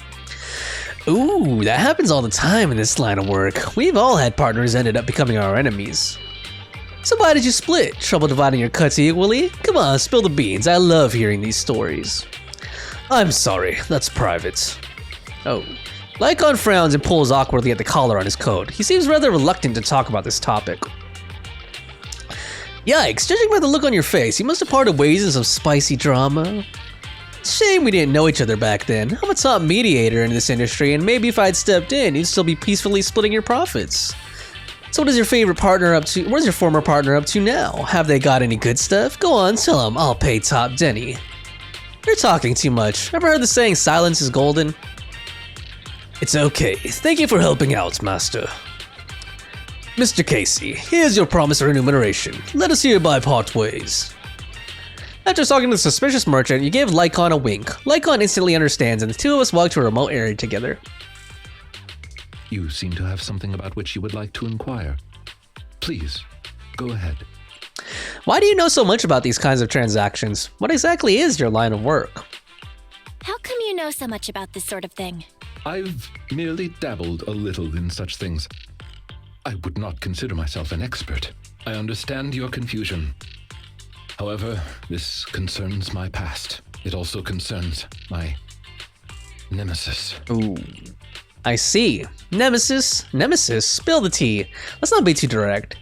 Ooh, that happens all the time in this line of work. We've all had partners ended up becoming our enemies. So why did you split? Trouble dividing your cuts equally? Come on, spill the beans. I love hearing these stories. I'm sorry, that's private. Oh. Lycaon frowns and pulls awkwardly at the collar on his coat. He seems rather reluctant to talk about this topic. Yikes, judging by the look on your face, you must have parted ways in some spicy drama. Shame we didn't know each other back then. I'm a top mediator in this industry, and maybe if I'd stepped in, you'd still be peacefully splitting your profits. So what is your favorite partner up to? What is your former partner up to now? Have they got any good stuff? Go on, tell them. I'll pay top Denny. You're talking too much. Ever heard the saying, silence is golden? It's okay. Thank you for helping out, Master. Mr. Casey, here's your promised remuneration. Let us hereby part ways. After talking to the suspicious merchant, you gave Lycaon a wink. Lycaon instantly understands, and the two of us walk to a remote area together. You seem to have something about which you would like to inquire. Please, go ahead. Why do you know so much about these kinds of transactions? What exactly is your line of work? How come you know so much about this sort of thing? I've merely dabbled a little in such things. I would not consider myself an expert. I understand your confusion. However, this concerns my past. It also concerns my nemesis. Ooh. I see. Nemesis? Nemesis? Spill the tea. Let's not be too direct.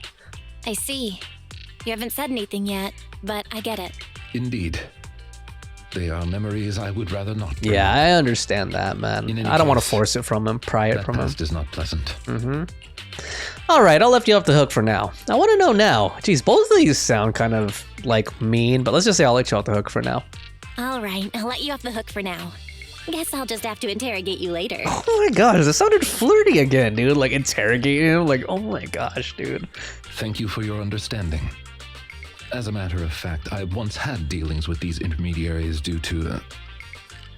I see. You haven't said anything yet, but I get it. Indeed. They are memories I would rather not bring. Yeah, I understand that, man. I don't want to force it from him, pry it from him. That past is not pleasant. Alright, I'll let you off the hook for now. I want to know now. Geez, both of these sound kind of, like, mean, but let's just say I'll let you off the hook for now. Alright, I'll let you off the hook for now. Guess I'll just have to interrogate you later. Oh my gosh, that sounded flirty again, dude. Like, interrogating him. Like, oh my gosh, dude. Thank you for your understanding. As a matter of fact, I once had dealings with these intermediaries due to,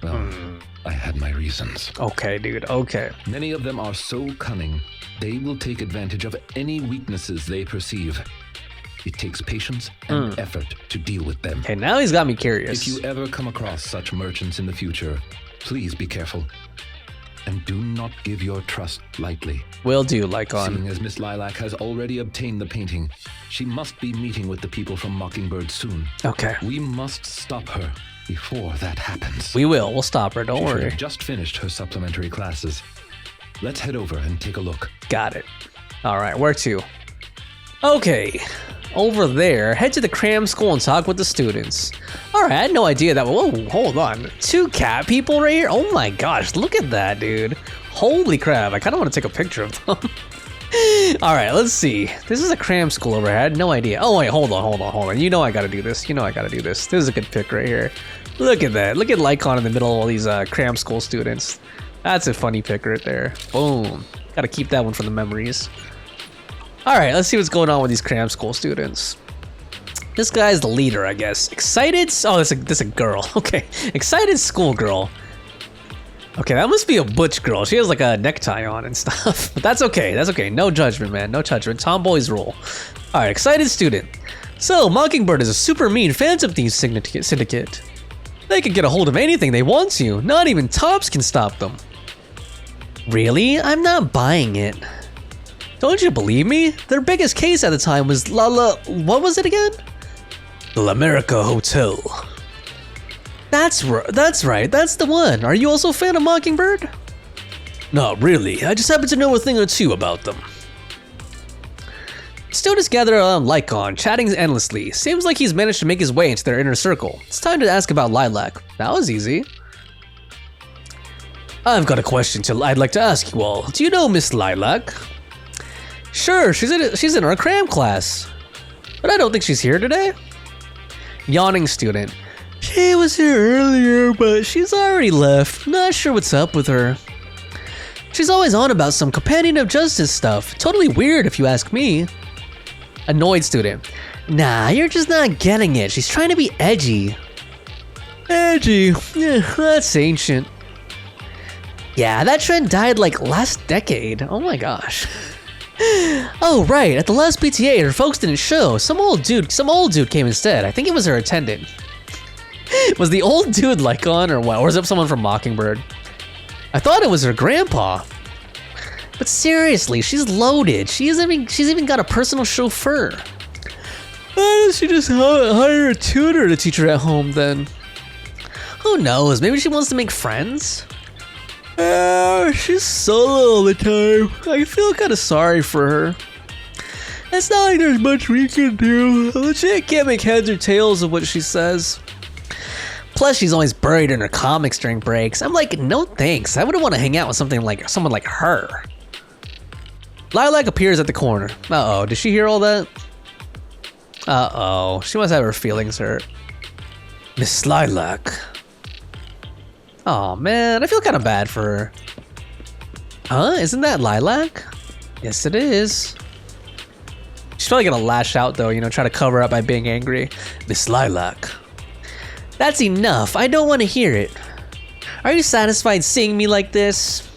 I had my reasons. Okay, dude, okay. Many of them are so cunning, they will take advantage of any weaknesses they perceive. It takes patience and effort to deal with them. Okay, now he's got me curious. If you ever come across such merchants in the future, please be careful. And do not give your trust lightly. Will do, Lycaon. Seeing as Miss Lilac has already obtained the painting, she must be meeting with the people from Mockingbird soon. Okay. We must stop her before that happens. We will. We'll stop her. Don't She should worry. have just finished her supplementary classes. Let's head over and take a look. Got it. All right, where to? Okay. Over there, head to the cram school and talk with the students. All right, I had no idea that. Whoa, hold on. 2 cat people right here? Oh my gosh, look at that, dude. Holy crap, I kind of want to take a picture of them. All right, let's see. This is a cram school over here. I had no idea. Oh wait, hold on. You know I gotta do this. This is a good pic right here. Look at that. Look at Lycaon in the middle of all these cram school students. That's a funny pic right there. Boom. Gotta keep that one for the memories. All right, let's see what's going on with these cram school students. This guy's the leader, I guess. Excited? Oh, that's a girl. Okay, excited schoolgirl. Okay, that must be a butch girl. She has like a necktie on and stuff. But that's okay. That's okay. No judgment, man. No judgment. Tomboys rule. All right, excited student. So, Mockingbird is a super mean Phantom Thieves syndicate. They can get a hold of anything they want to. Not even Tops can stop them. Really? I'm not buying it. Don't you believe me? Their biggest case at the time was what was it again? The L'America Hotel. That's right, that's the one. Are you also a fan of Mockingbird? Not really, I just happen to know a thing or two about them. Students gather around Lycaon, chatting endlessly. Seems like he's managed to make his way into their inner circle. It's time to ask about Lilac. That was easy. I've got a question I'd like to ask you all. Do you know Miss Lilac? Sure, she's in our cram class. But I don't think she's here today. Yawning student. She was here earlier, but she's already left. Not sure what's up with her. She's always on about some companion of justice stuff. Totally weird if you ask me. Annoyed student. Nah, you're just not getting it. She's trying to be edgy. Edgy? Yeah, that's ancient. Yeah, that trend died like last decade. Oh my gosh. Oh right, at the last PTA, her folks didn't show. Some old dude came instead. I think it was her attendant. Was the old dude Lycaon or what? Or was it someone from Mockingbird? I thought it was her grandpa. But seriously, she's loaded. She's even got a personal chauffeur. Why does she just hire a tutor to teach her at home then? Who knows? Maybe she wants to make friends? She's solo all the time. I feel kind of sorry for her. It's not like there's much we can do. Legit can't make heads or tails of what she says. Plus, she's always buried in her comics during breaks. I'm like, no thanks. I wouldn't want to hang out with someone like her. Lilac appears at the corner. Uh-oh, did she hear all that? Uh-oh, she must have her feelings hurt. Miss Lilac. Oh man, I feel kind of bad for her. Huh? Isn't that Lilac? Yes, it is. She's probably gonna lash out though, you know, try to cover up by being angry. Miss Lilac. That's enough. I don't want to hear it. Are you satisfied seeing me like this?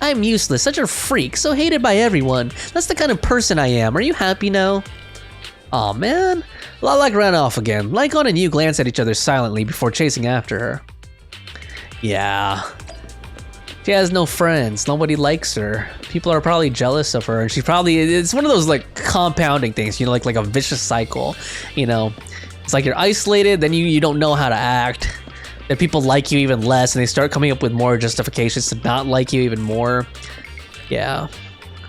I'm useless, such a freak, so hated by everyone. That's the kind of person I am. Are you happy now? Aw man. Lilac ran off again. Lycaon and you glance at each other silently before chasing after her. Yeah. She has no friends. Nobody likes her. People are probably jealous of her, and it's one of those like compounding things, you know, like a vicious cycle, you know. It's like you're isolated, then you don't know how to act. Then people like you even less, and they start coming up with more justifications to not like you even more. Yeah.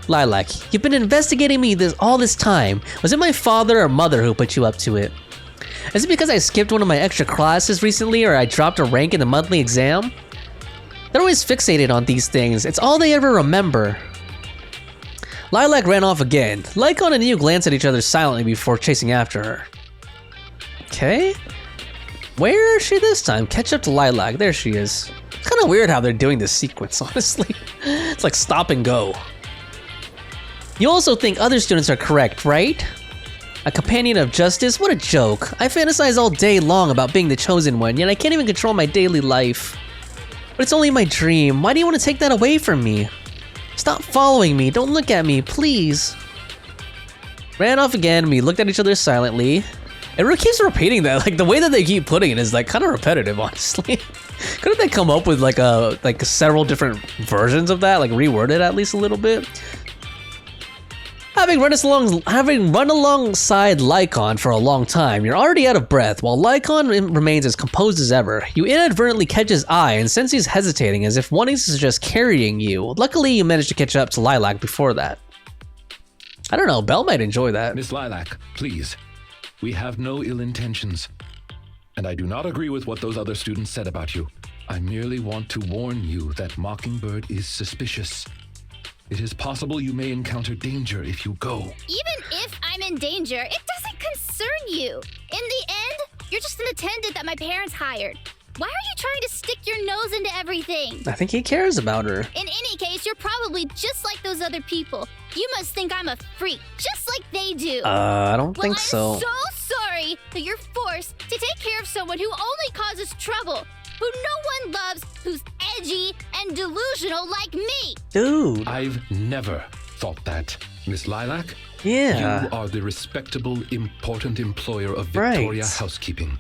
Lilac, you've been investigating me all this time. Was it my father or mother who put you up to it? Is it because I skipped one of my extra classes recently, or I dropped a rank in the monthly exam? They're always fixated on these things. It's all they ever remember. Lilac ran off again. Lycaon and you glance at each other silently before chasing after her. Okay. Where is she this time? Catch up to Lilac. There she is. It's kind of weird how they're doing this sequence, honestly. It's like stop and go. You also think other students are correct, right? A companion of justice? What a joke. I fantasize all day long about being the chosen one, yet I can't even control my daily life. But it's only my dream. Why do you want to take that away from me? Stop following me. Don't look at me, please. Ran off again. We looked at each other silently. It really keeps repeating that. Like the way that they keep putting it is like kind of repetitive, honestly. Couldn't they come up with like several different versions of that, like reword it at least a little bit? Having run alongside Lycaon for a long time, you're already out of breath, while Lycaon remains as composed as ever. You inadvertently catch his eye and sense he's hesitating as if wanting to suggest carrying you. Luckily, you managed to catch up to Lilac before that. I don't know, Belle might enjoy that. Miss Lilac, please. We have no ill intentions. And I do not agree with what those other students said about you. I merely want to warn you that Mockingbird is suspicious. It is possible you may encounter danger if you go. Even if I'm in danger, it doesn't concern you. In the end, you're just an attendant that my parents hired. Why are you trying to stick your nose into everything? I think he cares about her. In any case, you're probably just like those other people. You must think I'm a freak, just like they do. I don't think so. I'm so sorry that you're forced to take care of someone who only causes trouble, who no one loves, who's edgy and delusional like me. Dude. I've never thought that, Miss Lilac. Yeah. You are the respectable, important employer of Victoria Housekeeping.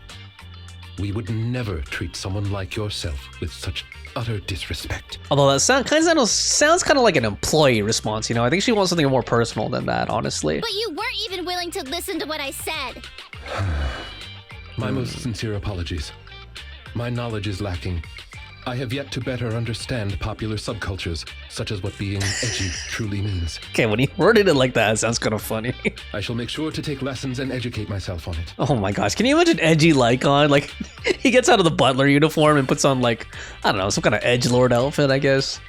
We would never treat someone like yourself with such utter disrespect. Although that sounds kind of like an employee response, you know? I think she wants something more personal than that, honestly. But you weren't even willing to listen to what I said. My most sincere apologies. My knowledge is lacking. I have yet to better understand popular subcultures, such as what being edgy truly means. Okay, when he worded it like that, it sounds kind of funny. I shall make sure to take lessons and educate myself on it. Oh my gosh, can you imagine edgy Lycaon? Like, he gets out of the butler uniform and puts on like, I don't know, some kind of edgelord outfit, I guess.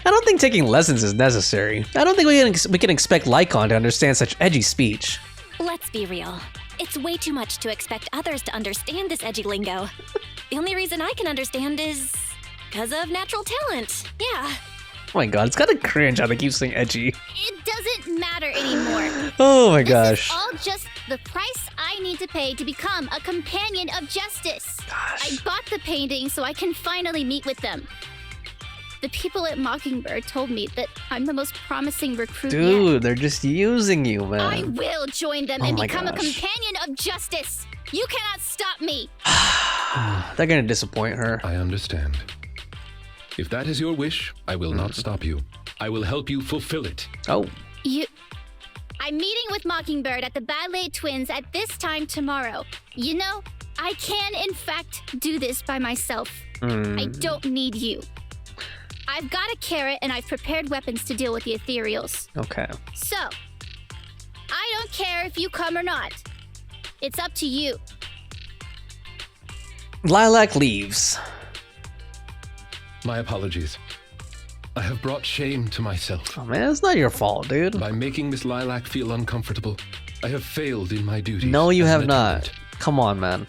I don't think taking lessons is necessary. I don't think we can expect Lycaon to understand such edgy speech. Let's be real. It's way too much to expect others to understand this edgy lingo. The only reason I can understand is because of natural talent. Yeah. Oh my god, it's kind of cringe how they keep saying edgy. It doesn't matter anymore. Oh my gosh. This is all just the price I need to pay to become a companion of justice. Gosh. I bought the painting so I can finally meet with them. The people at Mockingbird told me that I'm the most promising recruit Dude, yet. they're just using you, man. I will join them and my become a gosh. companion of justice. You cannot stop me. They're gonna disappoint her. I understand. If that is your wish, I will not stop you. I will help you fulfill it. Oh, I'm meeting with Mockingbird at the Ballet Twins at this time tomorrow. You know, I can in fact do this by myself. I don't need you. I've got a carrot and I've prepared weapons to deal with the ethereals. okay. So, I don't care if you come or not. It's up to you. Lilac leaves. My apologies. I have brought shame to myself. Oh man, it's not your fault, dude. By making Miss Lilac feel uncomfortable, I have failed in my duty. No, you as have an not. attendant. Come on, man.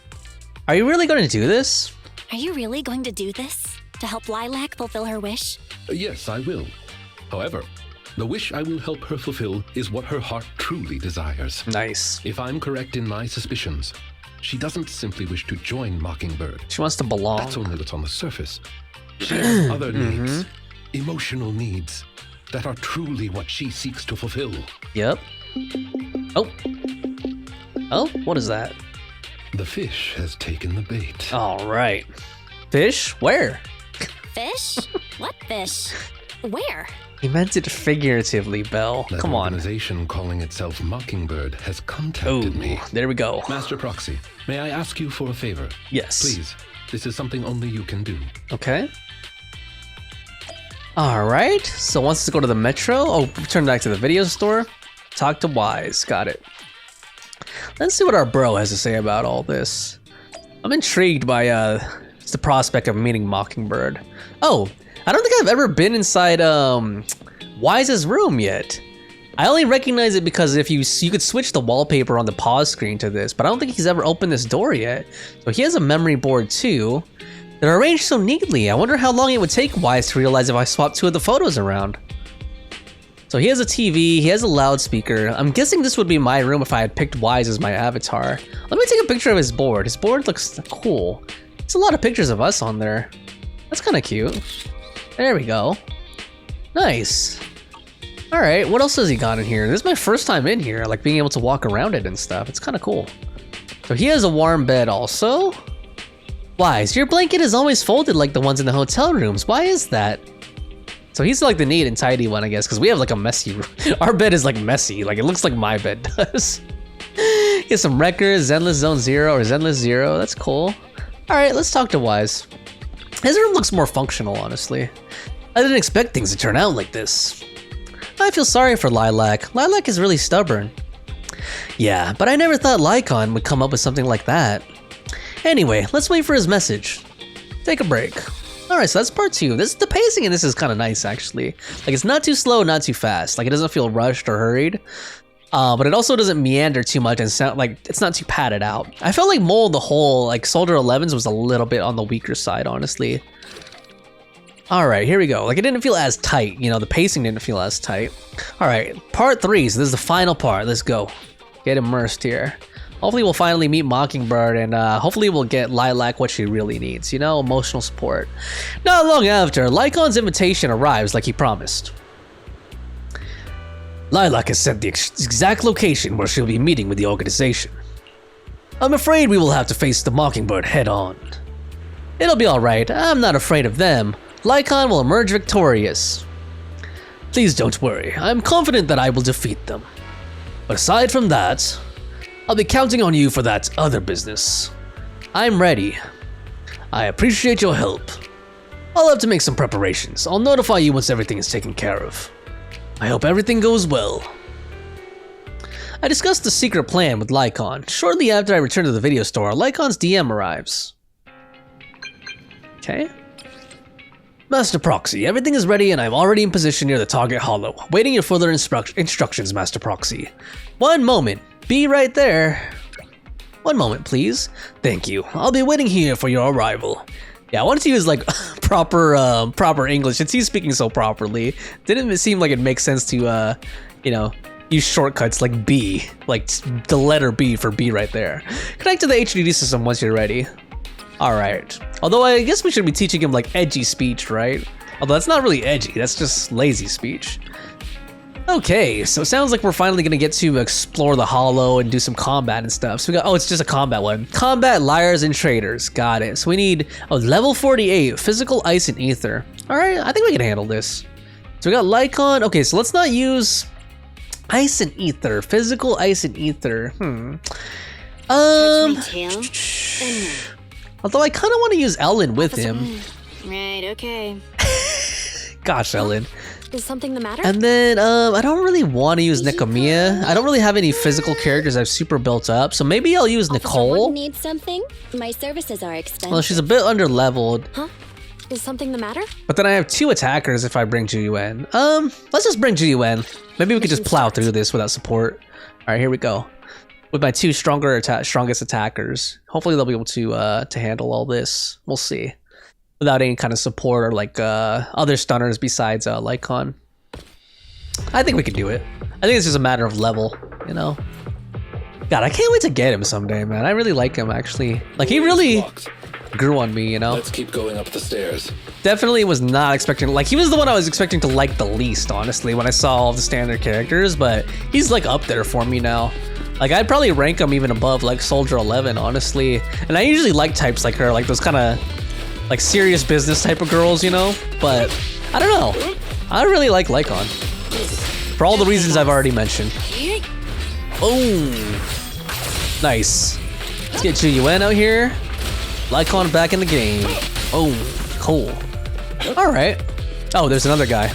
Are you really gonna do this? Are you really going to do this? To help Lilac fulfill her wish? Yes, I will. However, the wish I will help her fulfill is what her heart truly desires. Nice. If I'm correct in my suspicions, she doesn't simply wish to join Mockingbird. She wants to belong. That's only what's on the surface. She has other needs, emotional needs, that are truly what she seeks to fulfill. Yep. Oh. Oh, what is that? The fish has taken the bait. All right. Fish? Where? Fish? What fish? Where? He meant it figuratively, Belle. That Come on. organization calling itself Mockingbird has Oh, contacted me. there we go. Master Proxy, may I ask you for a favor? Yes. Please, this is something only you can do. Okay. All right. So wants to go to the metro. Oh, turn back to the video store. Talk to Wise. Got it. Let's see what our bro has to say about all this. I'm intrigued by the prospect of meeting Mockingbird. Oh, I don't think I've ever been inside Wise's room yet. I only recognize it because if you could switch the wallpaper on the pause screen to this, but I don't think he's ever opened this door yet. So he has a memory board too. They're arranged so neatly. I wonder how long it would take Wise to realize if I swap two of the photos around. So he has a TV, he has a loudspeaker. I'm guessing this would be my room if I had picked Wise as my avatar. Let me take a picture of his board. His board looks cool. There's a lot of pictures of us on there. That's kind of cute. There we go. Nice. All right, what else has he got in here? This is my first time in here, like being able to walk around it and stuff. It's kind of cool. So he has a warm bed also. Wise, your blanket is always folded like the ones in the hotel rooms. Why is that? So he's like the neat and tidy one, I guess, because we have like a messy room. Our bed is like messy. Like it looks like my bed does. He has some records, Zenless Zone 0 or Zenless 0. That's cool. All right, let's talk to Wise. His room looks more functional, honestly. I didn't expect things to turn out like this. I feel sorry for Lilac. Lilac is really stubborn. Yeah, but I never thought Lycaon would come up with something like that. Anyway, let's wait for his message. Take a break. Alright, so that's part 2. The pacing in this is kind of nice, actually. Like, it's not too slow, not too fast. Like, it doesn't feel rushed or hurried. But it also doesn't meander too much and sound like it's not too padded out. I felt like Mole the whole, like, Soldier 11's was a little bit on the weaker side, honestly. Alright, here we go. Like, it didn't feel as tight. You know, the pacing didn't feel as tight. Alright, part 3. So this is the final part. Let's go. Get immersed here. Hopefully we'll finally meet Mockingbird and hopefully we'll get Lilac what she really needs, you know, emotional support. Not long after, Lycaon's invitation arrives like he promised. Lilac has sent the exact location where she'll be meeting with the organization. I'm afraid we will have to face the Mockingbird head on. It'll be alright, I'm not afraid of them. Lycaon will emerge victorious. Please don't worry, I'm confident that I will defeat them. But aside from that, I'll be counting on you for that other business. I'm ready. I appreciate your help. I'll have to make some preparations. I'll notify you once everything is taken care of. I hope everything goes well. I discussed the secret plan with Lycaon. Shortly after I return to the video store, Lycaon's DM arrives. Okay. Master Proxy, everything is ready and I'm already in position near the target hollow, waiting your further instructions, Master Proxy. One moment. Be right there. One moment, please. Thank you. I'll be waiting here for your arrival. Yeah, I wanted to use like proper English since he's speaking so properly. Didn't it seem like it makes sense to you know, use shortcuts like B, like the letter B for be right there. Connect to the HDD system once you're ready. All right. Although I guess we should be teaching him like edgy speech, right? Although that's not really edgy, that's just lazy speech. Okay, so it sounds like we're finally gonna get to explore the hollow and do some combat and stuff. So we got, oh, it's just a combat one. Combat, liars, and traitors. Got it. So we need, level 48, physical, ice, and ether. All right, I think we can handle this. So we got Lycaon. Okay, so let's not use ice and ether. Physical, ice, and ether. Although I kind of want to use Ellen with him. Right, okay. Gosh, Ellen. Is something the matter? And then, I don't really want to use Nicomia. I don't really have any physical characters I've super built up, so maybe I'll use Nicole. Need something? My services are expensive. Well, she's a bit under-leveled. Huh? Is something the matter? But then I have 2 attackers if I bring Juyuan. Let's just bring Juyuan. Maybe we could just plow through this without support. All right, here we go. With my 2 strongest attackers. Hopefully they'll be able to handle all this. We'll see. Without any kind of support or like other stunners besides Lycaon. I think we can do it. I think it's just a matter of level, you know? God, I can't wait to get him someday, man. I really like him, actually. Like, he really grew on me, you know? Let's keep going up the stairs. Definitely was not expecting, like, he was the one I was expecting to like the least, honestly, when I saw all the standard characters, but he's, like, up there for me now. Like, I'd probably rank him even above, like, Soldier 11, honestly. And I usually like types like her, like those kind of, like, serious business type of girls, you know? But, I don't know. I really like Lycaon. For all the reasons I've already mentioned. Boom. Nice. Let's get Juyuan out here. Lycaon back in the game. Oh, cool. Alright. Oh, there's another guy.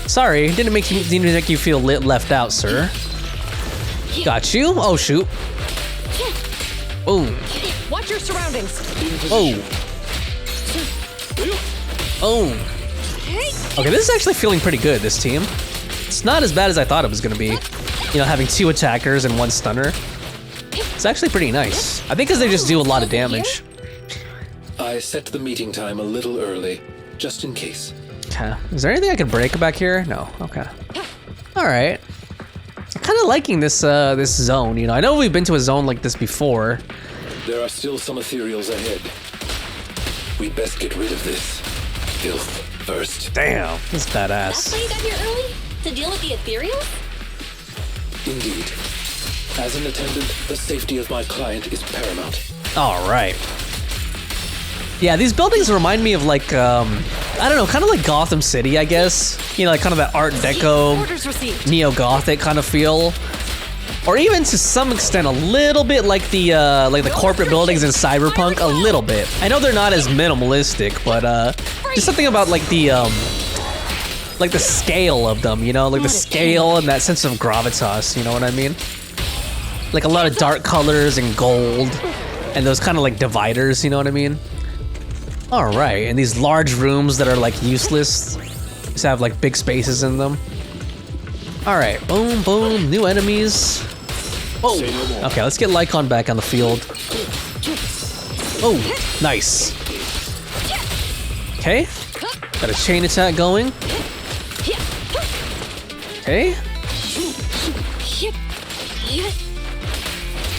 Sorry, didn't make you feel left out, sir. Got you. Oh, shoot. Boom. Watch your surroundings. Oh. Oh. Okay, this is actually feeling pretty good, this team. It's not as bad as I thought it was gonna be. You know, having 2 attackers and 1 stunner. It's actually pretty nice. I think because they just do a lot of damage. I set the meeting time a little early, just in case. Okay. Is there anything I can break back here? No. Okay. Alright. I'm kind of liking this this zone, you know. I know we've been to a zone like this before. There are still some ethereals ahead. We best get rid of this filth first. Damn, this is badass. That's why you got here early? To deal with the ethereals? Indeed. As an attendant, the safety of my client is paramount. Alright. Yeah, these buildings remind me of like, I don't know, kind of like Gotham City, I guess. You know, like kind of that Art Deco, neo-Gothic kind of feel. Or even to some extent a little bit like the corporate buildings in Cyberpunk, a little bit. I know they're not as minimalistic, but just something about like the scale of them, you know, like the scale and that sense of gravitas, you know what I mean? Like a lot of dark colors and gold and those kind of like dividers, you know what I mean? All right, and these large rooms that are like useless just have like big spaces in them. All right, boom, boom, new enemies. Oh, okay, let's get Lycaon back on the field. Oh, nice. Okay, got a chain attack going. Okay.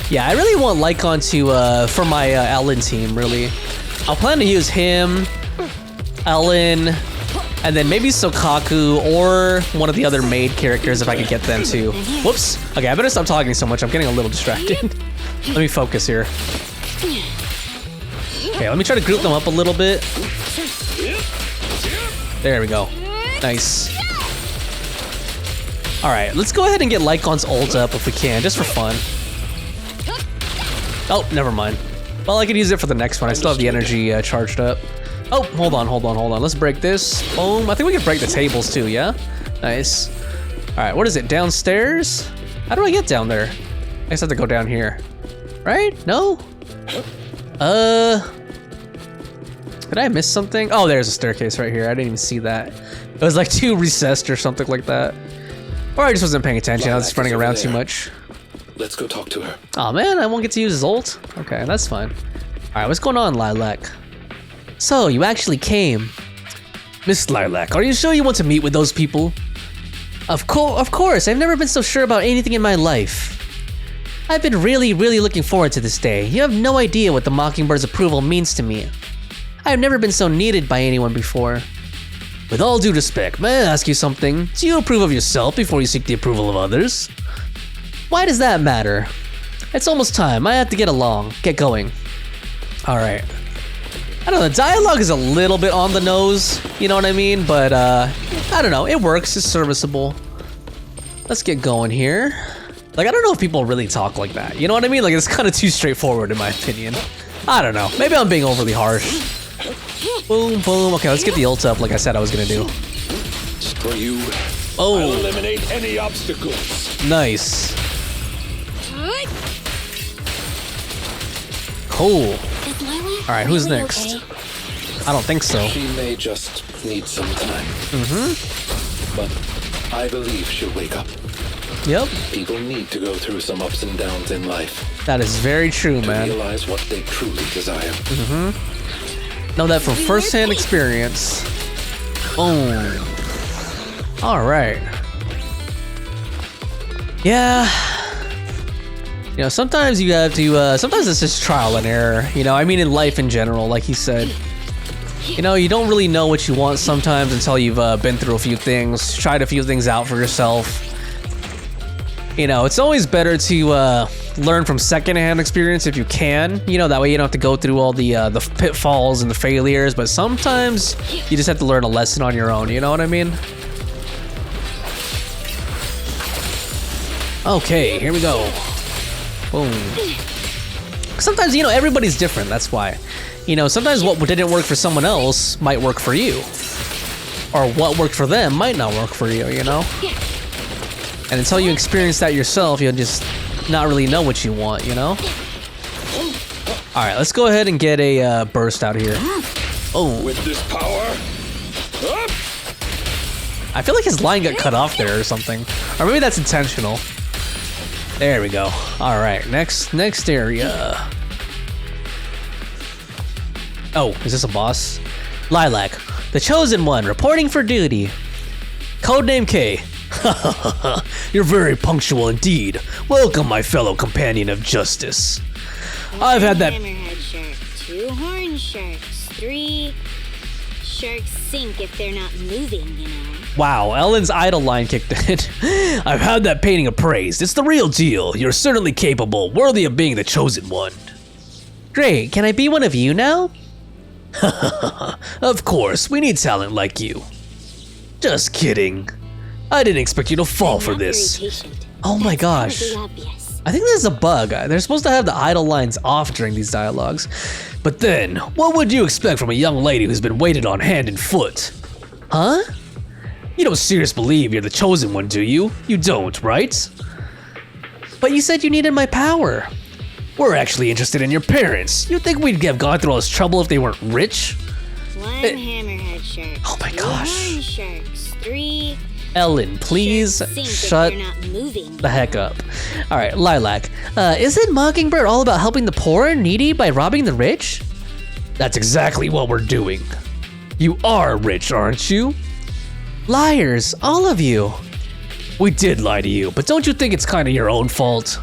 Yeah, I really want Lycaon to, for my Ellen team, really. I'll plan to use him, Ellen, and then maybe Sokaku or one of the other maid characters if I could get them too. Whoops. Okay, I better stop talking so much. I'm getting a little distracted. Let me focus here. Okay, let me try to group them up a little bit. There we go. Nice. Alright, let's go ahead and get Lycaon's ult up if we can, just for fun. Oh, never mind. Well, I could use it for the next one. I still have the energy charged up. Oh, hold on. Let's break this. Boom. I think we can break the tables too, yeah? Nice. Alright, what is it? Downstairs? How do I get down there? I guess I have to go down here. Right? No? Did I miss something? Oh, there's a staircase right here. I didn't even see that. It was like too recessed or something like that. Or I just wasn't paying attention. I was just running around too much. Let's go talk to her. Oh man, I won't get to use his ult? Okay, that's fine. Alright, what's going on, Lilac? So, you actually came. Miss Lilac, are you sure you want to meet with those people? Of course, I've never been so sure about anything in my life. I've been really looking forward to this day. You have no idea what the Mockingbird's approval means to me. I've never been so needed by anyone before. With all due respect, may I ask you something? Do you approve of yourself before you seek the approval of others? Why does that matter? It's almost time. I have to get going. Alright. I don't know, the dialogue is a little bit on the nose, you know what I mean? But, I don't know, it works, it's serviceable. Let's get going here. Like, I don't know if people really talk like that, you know what I mean? Like, it's kind of too straightforward in my opinion. I don't know, maybe I'm being overly harsh. Boom, boom, okay, let's get the ult up like I said I was gonna do. For you, Oh, I'll eliminate any obstacles. nice. Cool. Alright, who's next? I don't think so. She may just need some time. But I believe she'll wake up. Yep, People need to go through some ups and downs in life that is very true, to man. realize what they truly desire. Know that from first-hand experience. Boom. Alright. Yeah. You know, sometimes you have to, sometimes it's just trial and error. You know, I mean in life in general, like he said. You know, you don't really know what you want sometimes until you've been through a few things, tried a few things out for yourself. You know, it's always better to learn from secondhand experience if you can. You know, that way you don't have to go through all the pitfalls and the failures. But sometimes you just have to learn a lesson on your own. You know what I mean? Okay, here we go. Boom. Sometimes, you know, everybody's different. That's why. You know, sometimes what didn't work for someone else might work for you. Or what worked for them might not work for you, you know? And until you experience that yourself, you'll just not really know what you want, you know? Alright, let's go ahead and get a burst out here. Oh. With this power, up! I feel like his line got cut off there or something. Or maybe that's intentional. There we go. Alright, next area. Oh, is this a boss? Lilac, the chosen one, reporting for duty. Codename K. You're very punctual indeed. Welcome, my fellow companion of justice. I've had that. Hammerhead shark, 2 horn sharks, 3 sharks sink if they're not moving, you know. Wow, Ellen's idol line kicked in. I've had that painting appraised. It's the real deal. You're certainly capable, worthy of being the chosen one. Great, can I be one of you now? Of course, we need talent like you. Just kidding. I didn't expect you to fall for this. Oh my gosh. I think this is a bug. They're supposed to have the idle lines off during these dialogues. But then, what would you expect from a young lady who's been waited on hand and foot? Huh? You don't seriously believe you're the chosen one, do you? You don't, right? But you said you needed my power. We're actually interested in your parents. You think we'd have gone through all this trouble if they weren't rich? 1 hammerhead shark. Oh my 2 gosh. horn sharks, 3 Ellen, please sharks sink if shut they're not moving. the heck up. Alright, Lilac. Isn't Mockingbird all about helping the poor and needy by robbing the rich? That's exactly what we're doing. You are rich, aren't you? Liars, all of you. We did lie to you, but don't you think it's kind of your own fault?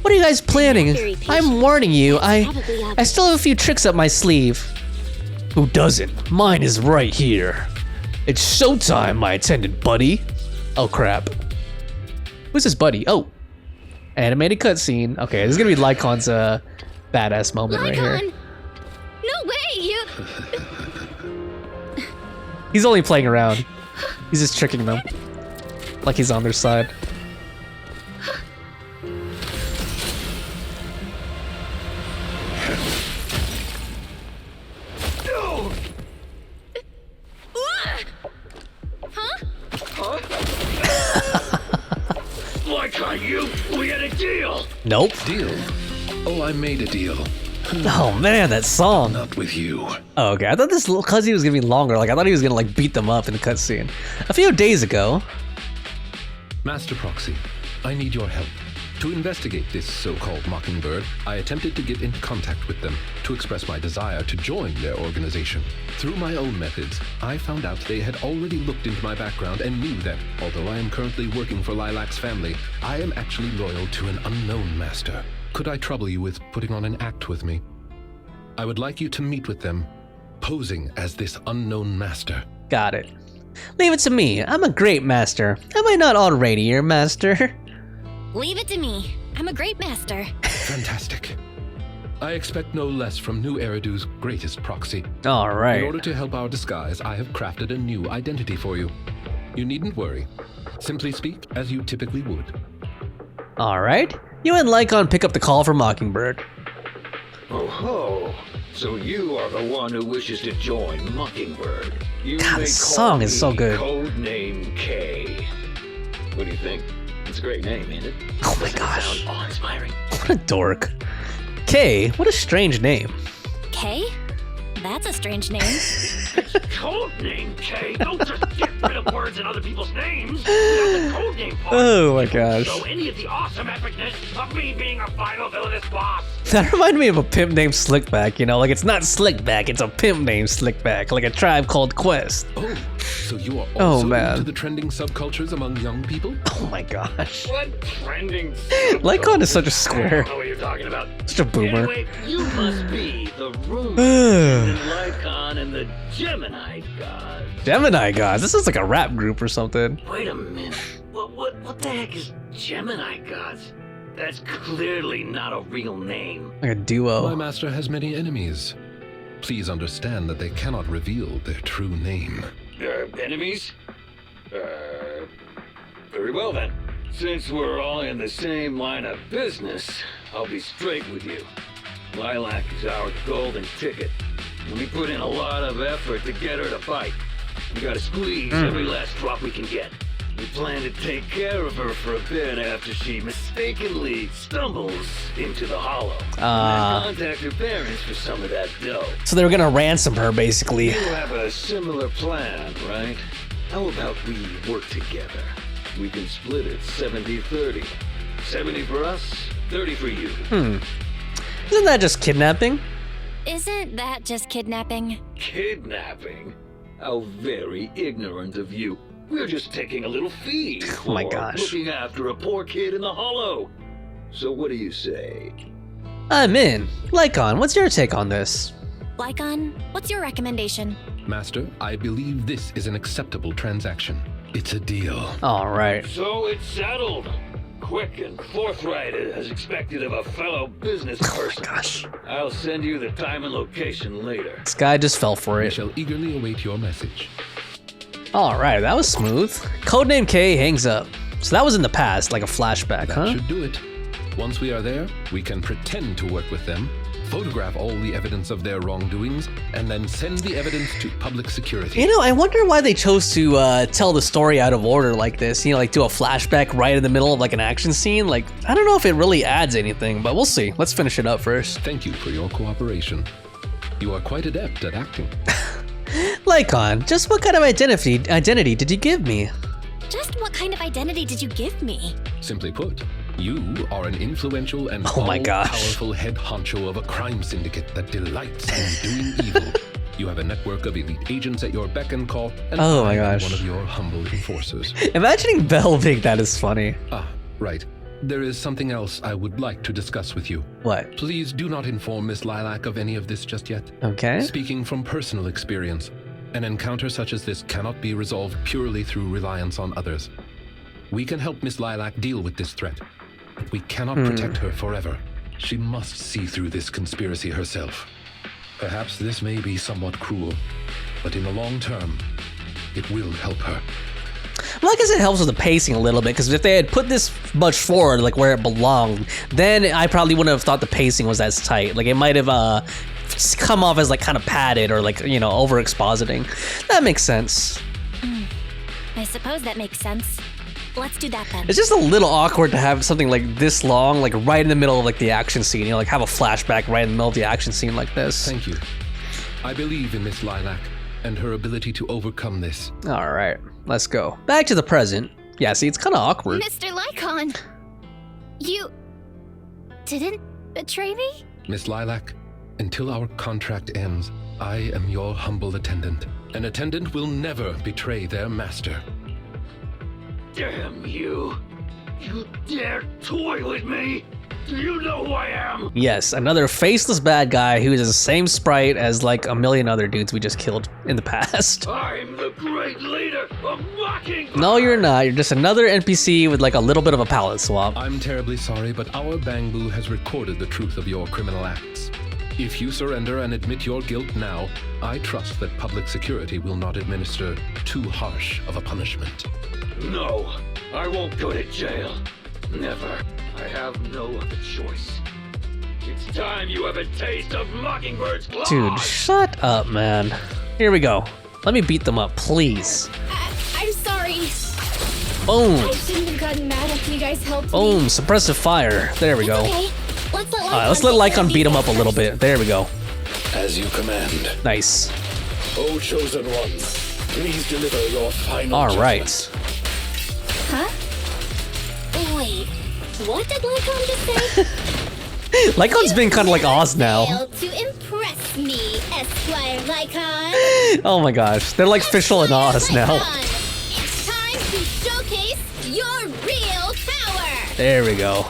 What are you guys planning? I'm warning you, I still have a few tricks up my sleeve. Who doesn't? Mine is right here. It's showtime, my attendant buddy. Oh crap. Who's this buddy? Oh. Animated cutscene. Okay, this is gonna be Lycaon's badass moment right here. Lycaon! No way, you... He's only playing around. He's just tricking them. Like he's on their side. Why can't you? We had a deal. Nope. Deal? Oh, I made a deal. Oh man, that song. Not with you. Oh, okay, I thought this little cutscene was gonna be longer. Like I thought he was gonna like beat them up in the cutscene. A few days ago. Master Proxy, I need your help. To investigate this so-called Mockingbird, I attempted to get in contact with them to express my desire to join their organization. Through my own methods, I found out they had already looked into my background and knew that, although I am currently working for Lilac's family, I am actually loyal to an unknown master. Could I trouble you with putting on an act with me? I would like you to meet with them, posing as this unknown master. Got it. Leave it to me. I'm a great master. Am I not already your master? Leave it to me. I'm a great master. Fantastic. I expect no less from New Eridu's greatest proxy. All right. In order to help our disguise, I have crafted a new identity for you. You needn't worry. Simply speak as you typically would. All right. You and Lycaon pick up the call for Mockingbird. Oh ho! So you are the one who wishes to join Mockingbird. You God, may this call song is so me good. Codename K. What do you think? It's a great name, ain't it? Oh my Doesn't it gosh. sound awe-inspiring? What a dork. Kay, what a strange name. Kay? That's a strange name. Codename K. Don't just get rid of words in other people's names. That's the codename part. Oh my It won't gosh. show any of the awesome epicness of me being a final villainous boss. That reminded me of a pimp named Slickback, you know? Like, it's not Slickback, it's a pimp named Slickback, like a tribe called Quest. Oh, so you are Oh, also man. into the trending subcultures among young people? Oh my gosh. What trending? Lycaon is such a I square. don't know what you're talking about. Such a boomer. Anyway, you must be the roommate in Lycon and the Gemini god. Gemini gods. This is like a rap group or something. Wait a minute. What the heck is Gemini gods? That's clearly not a real name. Like a My duo. master has many enemies. Please understand that they cannot reveal their true name. Enemies? Very well then. Since we're all in the same line of business, I'll be straight with you. Lilac is our golden ticket. And we put in a lot of effort to get her to bite. We gotta squeeze every last drop we can get. We plan to take care of her for a bit after she mistakenly stumbles into the hollow. And then contact her parents for some of that dough. So they were gonna ransom her, basically. You have a similar plan, right? How about we work together? We can split it 70-30. 70 for us, 30 for you. Isn't that just kidnapping? Isn't that just kidnapping? Kidnapping? How very ignorant of you. We're just taking a little fee Oh my for gosh. looking after a poor kid in the hollow. So what do you say? I'm in. Lycaon, what's your take on this? Lycaon, what's your recommendation? Master, I believe this is an acceptable transaction. It's a deal. All right. So it's settled. Quick and forthright as expected of a fellow business person. Gosh. I'll send you the time and location later. This guy just fell for We it. shall eagerly await your message. All right, that was smooth. Codename K hangs up. So that was in the past, like a flashback, That huh? should do it. Once we are there, we can pretend to work with them, photograph all the evidence of their wrongdoings, and then send the evidence to public security. You know, I wonder why they chose to tell the story out of order like this. You know, like do a flashback right in the middle of like an action scene. Like, I don't know if it really adds anything, but we'll see. Let's finish it up first. Thank you for your cooperation. You are quite adept at acting. Lycaon, just what kind of identity did you give me? Just what kind of identity did you give me? Simply put, you are an influential and Oh my gosh. all-powerful head honcho of a crime syndicate that delights in doing evil. You have a network of elite agents at your beck and call, and Oh my I am gosh. one of your humble enforcers. Imagining Belle being that is funny. Ah, right. There is something else I would like to discuss with you. What? Please do not inform Miss Lilac of any of this just yet. Okay. Speaking from personal experience, an encounter such as this cannot be resolved purely through reliance on others. We can help Miss Lilac deal with this threat, but we cannot protect her forever. She must see through this conspiracy herself. Perhaps this may be somewhat cruel, but in the long term, it will help her. Well, I guess it helps with the pacing a little bit, because if they had put this much forward, like where it belonged, then I probably wouldn't have thought the pacing was as tight. Like it might have come off as like kind of padded or like, you know, over expositing. That makes sense. I suppose that makes sense. Let's do that then. It's just a little awkward to have something like this long, like right in the middle of like the action scene. You know, like have a flashback right in the middle of the action scene like this. Thank you. I believe in Miss Lilac and her ability to overcome this. All right, let's go back to the present. Yeah, see, it's kind of awkward. Mr. Lycaon, you didn't betray me? Miss Lilac, until our contract ends, I am your humble attendant. An attendant will never betray their master. Damn you! You dare toy with me? You know who I am! Yes, another faceless bad guy who is the same sprite as like a million other dudes we just killed in the past. I'm the great leader of Mockingbird! No, you're not. You're just another NPC with like a little bit of a palette swap. I'm terribly sorry, but our Bangbu has recorded the truth of your criminal acts. If you surrender and admit your guilt now, I trust that public security will not administer too harsh of a punishment. No, I won't go to jail. Never. I have no other choice. It's time you have a taste of Mockingbird's claws! Dude, shut up, man. Here we go. Let me beat them up, please. I'm sorry. Boom. I shouldn't have gotten mad after you guys helped me. Boom. Suppressive fire. There we go. Okay, let's let Alright, let's let Lycaon beat him up a little bit. There we go. As you command. Nice. O chosen one, please deliver your final Alright. Huh? Wait, what did Lycon just say? Lycaon's been kind of like Oz now. Failed to impress me, Esquire Lycon. Oh my gosh. They're like Fischl and Oz now. It's time to showcase your real power. There we go.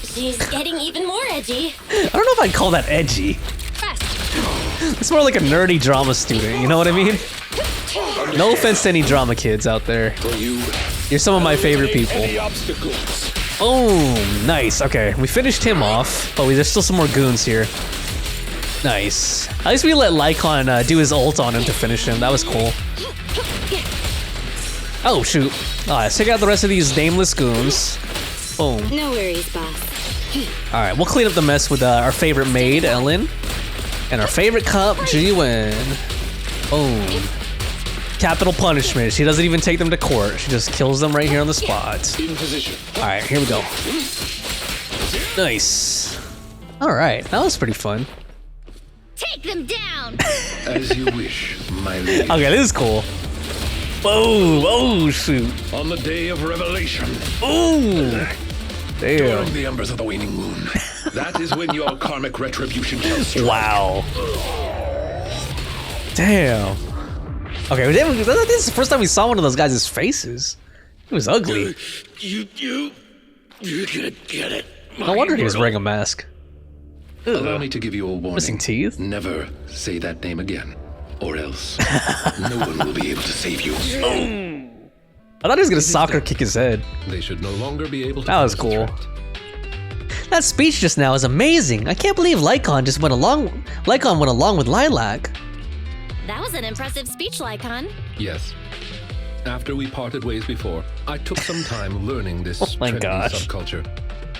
She's getting even more edgy. I don't know if I'd call that edgy. It's more like a nerdy drama student, you know what I mean? No offense to any drama kids out there. You're some of my favorite people. Oh, nice. Okay, we finished him off, but there's still some more goons here. Nice. At least we let Lycaon do his ult on him to finish him. That was cool. Oh, shoot. Alright, let's check out the rest of these nameless goons. Boom. No worries, boss. Alright, we'll clean up the mess with our favorite maid, Ellen. And our favorite cop, Jiwen. Boom. Capital punishment. She doesn't even take them to court. She just kills them right here on the spot. In position. Alright, here we go. Nice. Alright, that was pretty fun. Take them down. As you wish, my lady. Okay, this is cool. Boom. Oh, shoot. On the day of revelation, Ooh. Damn. during the embers of the waning moon, that is when your karmic retribution shall strike. Wow. Damn. Okay, this is the first time we saw one of those guys' faces. It was ugly. You're gonna get it. No wonder he was wearing a mask. Allow me to give you a warning. Missing teeth? Never say that name again, or else no one will be able to save you. I thought he was gonna soccer kick his head. They should no longer be able to. That was cool. That speech just now is amazing. I can't believe Lycaon went along with Lilac. That was an impressive speech, Lycon. Yes. After we parted ways before, I took some time learning this my trendy gosh. subculture.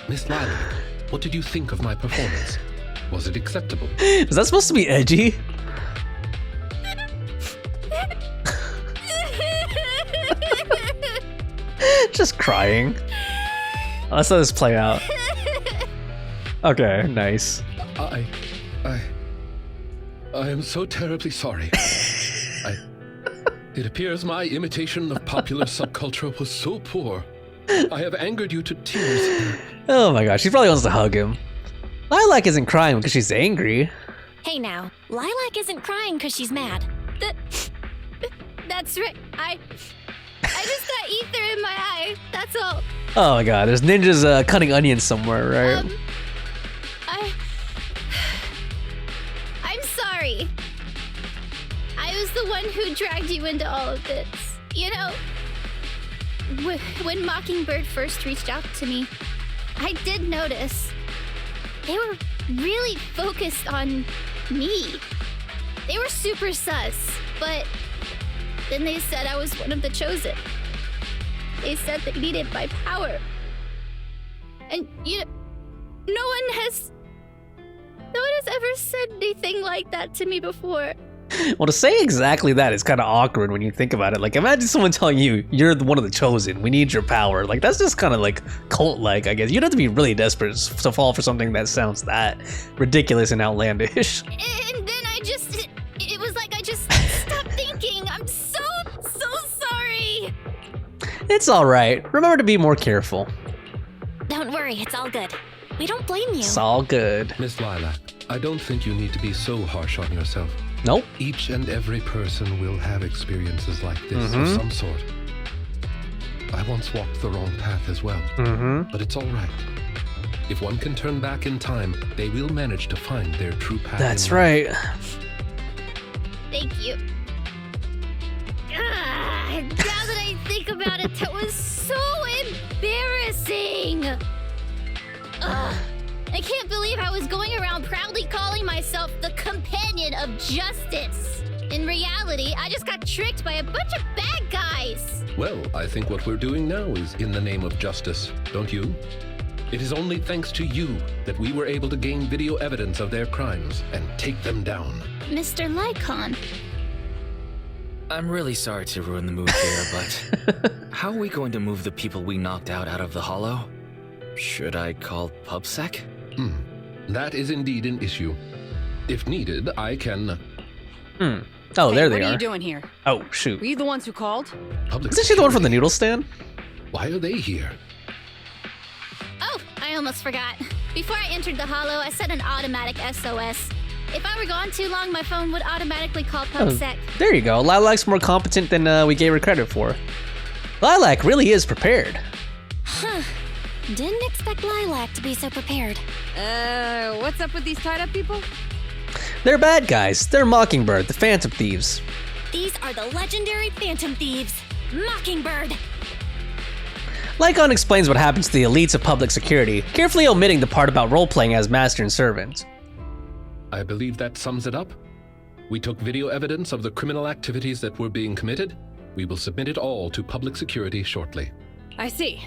Miss Lilac, what did you think of my performance? Was it acceptable? Is that supposed to be edgy? Just crying. Let's let this play out. Okay, nice. I am so terribly sorry. It appears my imitation of popular subculture was so poor. I have angered you to tears. Oh my gosh, she probably wants to hug him. Lilac isn't crying because she's angry. Hey now, Lilac isn't crying because she's mad. That's right. I just got ether in my eye. That's all. Oh my god, there's ninjas cutting onions somewhere, right? I'm sorry. I was the one who dragged you into all of this. You know, when Mockingbird first reached out to me, I did notice they were really focused on me. They were super sus, but then they said I was one of the chosen. They said they needed my power. And no one has ever said anything like that to me before. Well, to say exactly that is kind of awkward when you think about it. Like, imagine someone telling you, you're one of the chosen, we need your power. Like, that's just kind of like cult-like, I guess. You'd have to be really desperate to fall for something that sounds that ridiculous and outlandish. And then it was like I just stopped thinking. I'm so sorry. It's alright. Remember to be more careful. Don't worry, it's all good. We don't blame you. It's all good. Miss Lilac, I don't think you need to be so harsh on yourself. Nope. Each and every person will have experiences like this of some sort. I once walked the wrong path as well, but it's all right. If one can turn back in time, they will manage to find their true path. That's right. Thank you. Now that I think about it, that was so embarrassing. I can't believe I was going around proudly calling myself the companion of justice. In reality, I just got tricked by a bunch of bad guys. Well, I think what we're doing now is in the name of justice, don't you? It is only thanks to you that we were able to gain video evidence of their crimes and take them down. Mr. Lycaon. I'm really sorry to ruin the mood here, but how are we going to move the people we knocked out of the hollow? Should I call PubSec? That is indeed an issue. If needed, I can... Oh, Hey, there they what are. are you doing here? Oh, shoot. Were you the ones who called? Public Isn't she the one from the noodle stand? Why are they here? Oh, I almost forgot. Before I entered the hollow, I set an automatic SOS. If I were gone too long, my phone would automatically call PubSec. There you go. Lilac's more competent than we gave her credit for. Lilac really is prepared. Huh. Didn't expect Lilac to be so prepared. What's up with these tied up people? They're bad guys. They're Mockingbird, the Phantom Thieves. These are the legendary Phantom Thieves. Mockingbird. Lycaon explains what happens to the elites of public security, carefully omitting the part about role-playing as master and servant. I believe that sums it up. We took video evidence of the criminal activities that were being committed. We will submit it all to public security shortly. I see.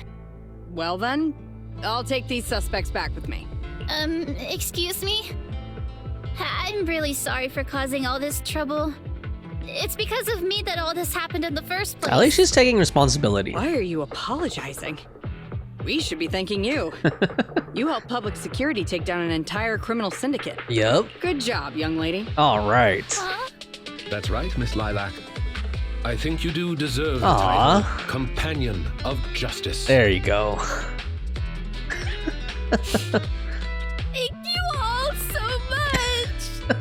Well then, I'll take these suspects back with me. Excuse me? I'm really sorry for causing all this trouble. It's because of me that all this happened in the first place. At least she's taking responsibility. Why are you apologizing? We should be thanking you. You helped public security take down an entire criminal syndicate. Yup. Good job, young lady. All right. Huh? That's right, Miss Lilac. I think you do deserve the Aw. title Companion of Justice. There you go. Thank you all so much!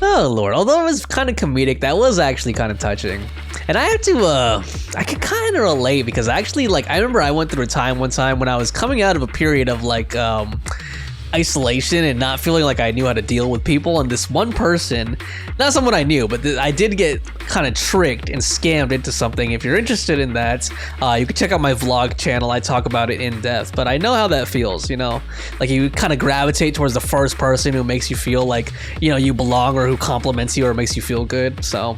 Oh lord, although it was kind of comedic, that was actually kind of touching. And I had to, I could kind of relate because actually, like, I remember I went through a time one time when I was coming out of a period of, like, isolation and not feeling like I knew how to deal with people, and this one person, not someone I knew, but I did get kind of tricked and scammed into something. If you're interested in that, you can check out my vlog channel. I talk about it in depth, but I know how that feels, you know, like you kind of gravitate towards the first person who makes you feel like, you know, you belong, or who compliments you or makes you feel good. So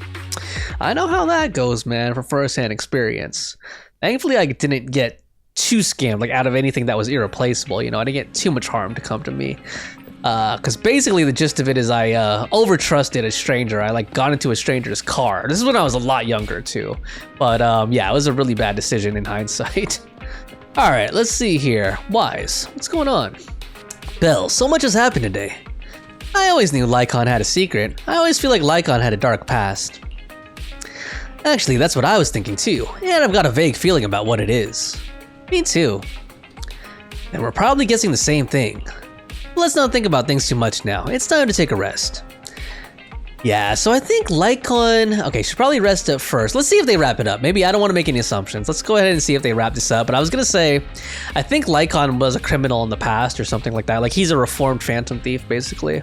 I know how that goes, man, from firsthand experience. Thankfully, I didn't get too scammed, like out of anything that was irreplaceable, you know. I didn't get too much harm to come to me, because basically the gist of it is I overtrusted a stranger. I like got into a stranger's car. This is when I was a lot younger too, but yeah, it was a really bad decision in hindsight. All right, let's see here. Wise, what's going on? Belle, so much has happened today. I always knew Lycaon had a secret. I always feel like Lycaon had a dark past. Actually, that's what I was thinking too, and I've got a vague feeling about what it is. Me too. And we're probably guessing the same thing. Let's not think about things too much now. It's time to take a rest. Yeah, so I think Lycaon... Okay, should probably rest up first. Let's see if they wrap it up. Maybe I don't want to make any assumptions. Let's go ahead and see if they wrap this up. But I was going to say, I think Lycaon was a criminal in the past or something like that. Like, he's a reformed phantom thief, basically.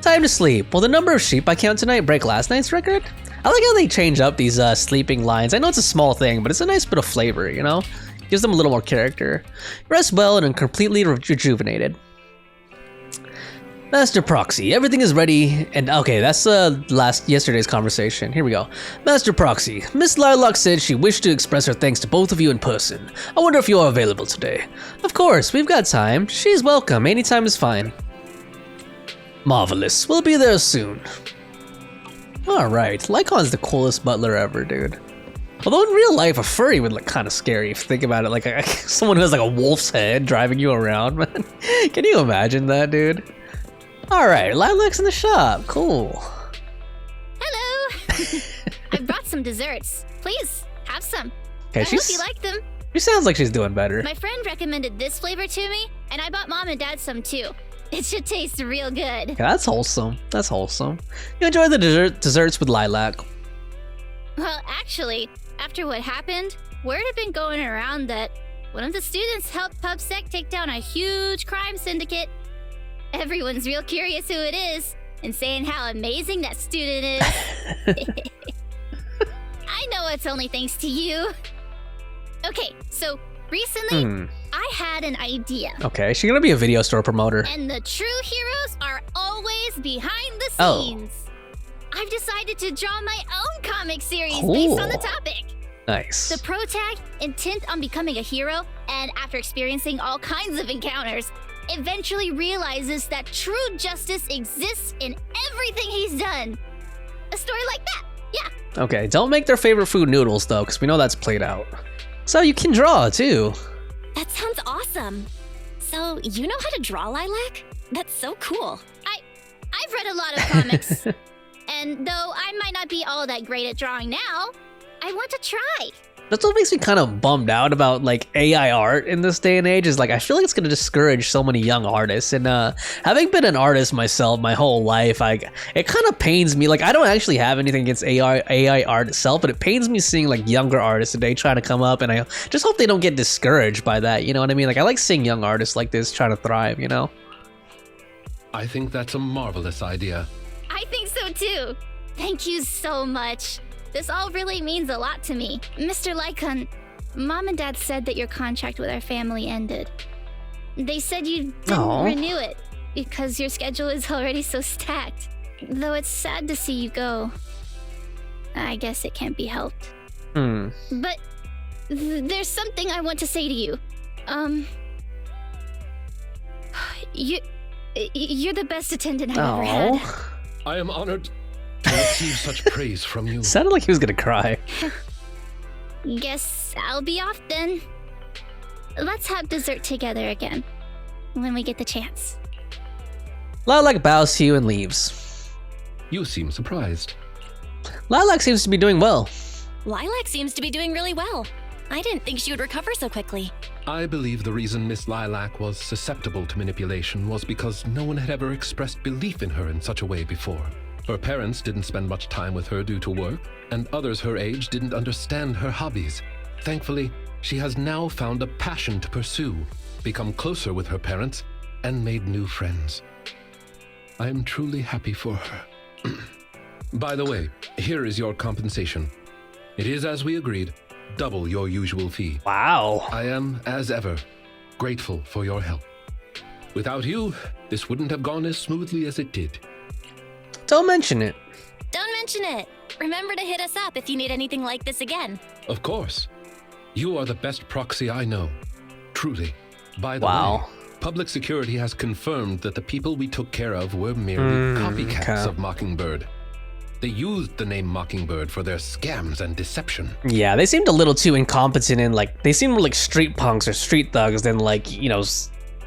Time to sleep. Will the number of sheep I count tonight break last night's record? I like how they change up these sleeping lines. I know it's a small thing, but it's a nice bit of flavor, you know? Gives them a little more character. Rest well and are completely rejuvenated. Master Proxy, everything is ready, and okay, that's yesterday's conversation. Here we go. Master Proxy, Miss Lilac said she wished to express her thanks to both of you in person. I wonder if you are available today. Of course, we've got time. She's welcome. Anytime is fine. Marvelous. We'll be there soon. Alright, Lycaon's the coolest butler ever, dude. Although in real life, a furry would look kind of scary if you think about it. Like someone who has like a wolf's head driving you around, man. Can you imagine that, dude? All right, Lilac's in the shop. Cool. Hello! I brought some desserts. Please, have some. Okay, I hope you like them. She sounds like she's doing better. My friend recommended this flavor to me, and I bought Mom and Dad some too. It should taste real good. Yeah, that's wholesome. That's wholesome. You enjoy the desserts with Lilac. Well, actually, after what happened, word had been going around that One of the students helped PubSec take down a huge crime syndicate. Everyone's real curious who it is and saying how amazing that student is. I know it's only thanks to you. Okay, so recently I had an idea. Okay, she's gonna be a video store promoter. And the true heroes are always behind the scenes. I've decided to draw my own comic series based on the topic. Nice. The protag, intent on becoming a hero, and after experiencing all kinds of encounters, eventually realizes that true justice exists in everything he's done. A story like that, yeah. Okay, don't make their favorite food noodles though, because we know that's played out. So you can draw too. That sounds awesome. So, you know how to draw, Lilac? That's so cool. I've read a lot of comics. And though I might not be all that great at drawing now, I want to try. That's what makes me kind of bummed out about like AI art in this day and age is like I feel like it's going to discourage so many young artists. And having been an artist myself my whole life, it kind of pains me. Like I don't actually have anything against AI art itself, but it pains me seeing like younger artists today trying to come up, and I just hope they don't get discouraged by that. You know what I mean? Like I like seeing young artists like this trying to thrive. You know? I think that's a marvelous idea. I think so too. Thank you so much. This all really means a lot to me. Mr. Lycaon, Mom and Dad said that your contract with our family ended. They said you didn't renew it because your schedule is already so stacked. Though it's sad to see you go. I guess it can't be helped. But there's something I want to say to you. You're the best attendant I've ever had. I am honored to receive such praise from you. Sounded like he was gonna cry. Guess I'll be off then. Let's have dessert together again when we get the chance. Lilac bows to you and leaves. You seem surprised. Lilac seems to be doing well. Lilac seems to be doing really well. I didn't think she would recover so quickly. I believe the reason Miss Lilac was susceptible to manipulation was because no one had ever expressed belief in her in such a way before. Her parents didn't spend much time with her due to work, and others her age didn't understand her hobbies. Thankfully, she has now found a passion to pursue, become closer with her parents, and made new friends. I am truly happy for her. By the way, here is your compensation. It is as we agreed, double your usual fee. Wow. I am, as ever, grateful for your help. Without you, this wouldn't have gone as smoothly as it did. Don't mention it. Don't mention it. Remember to hit us up if you need anything like this again. Of course. You are the best proxy I know. Truly. By the way, public security has confirmed that the people we took care of were merely copycats of Mockingbird. They used the name Mockingbird for their scams and deception. Yeah, they seemed a little too incompetent and like they seemed more like street punks or street thugs than like, you know,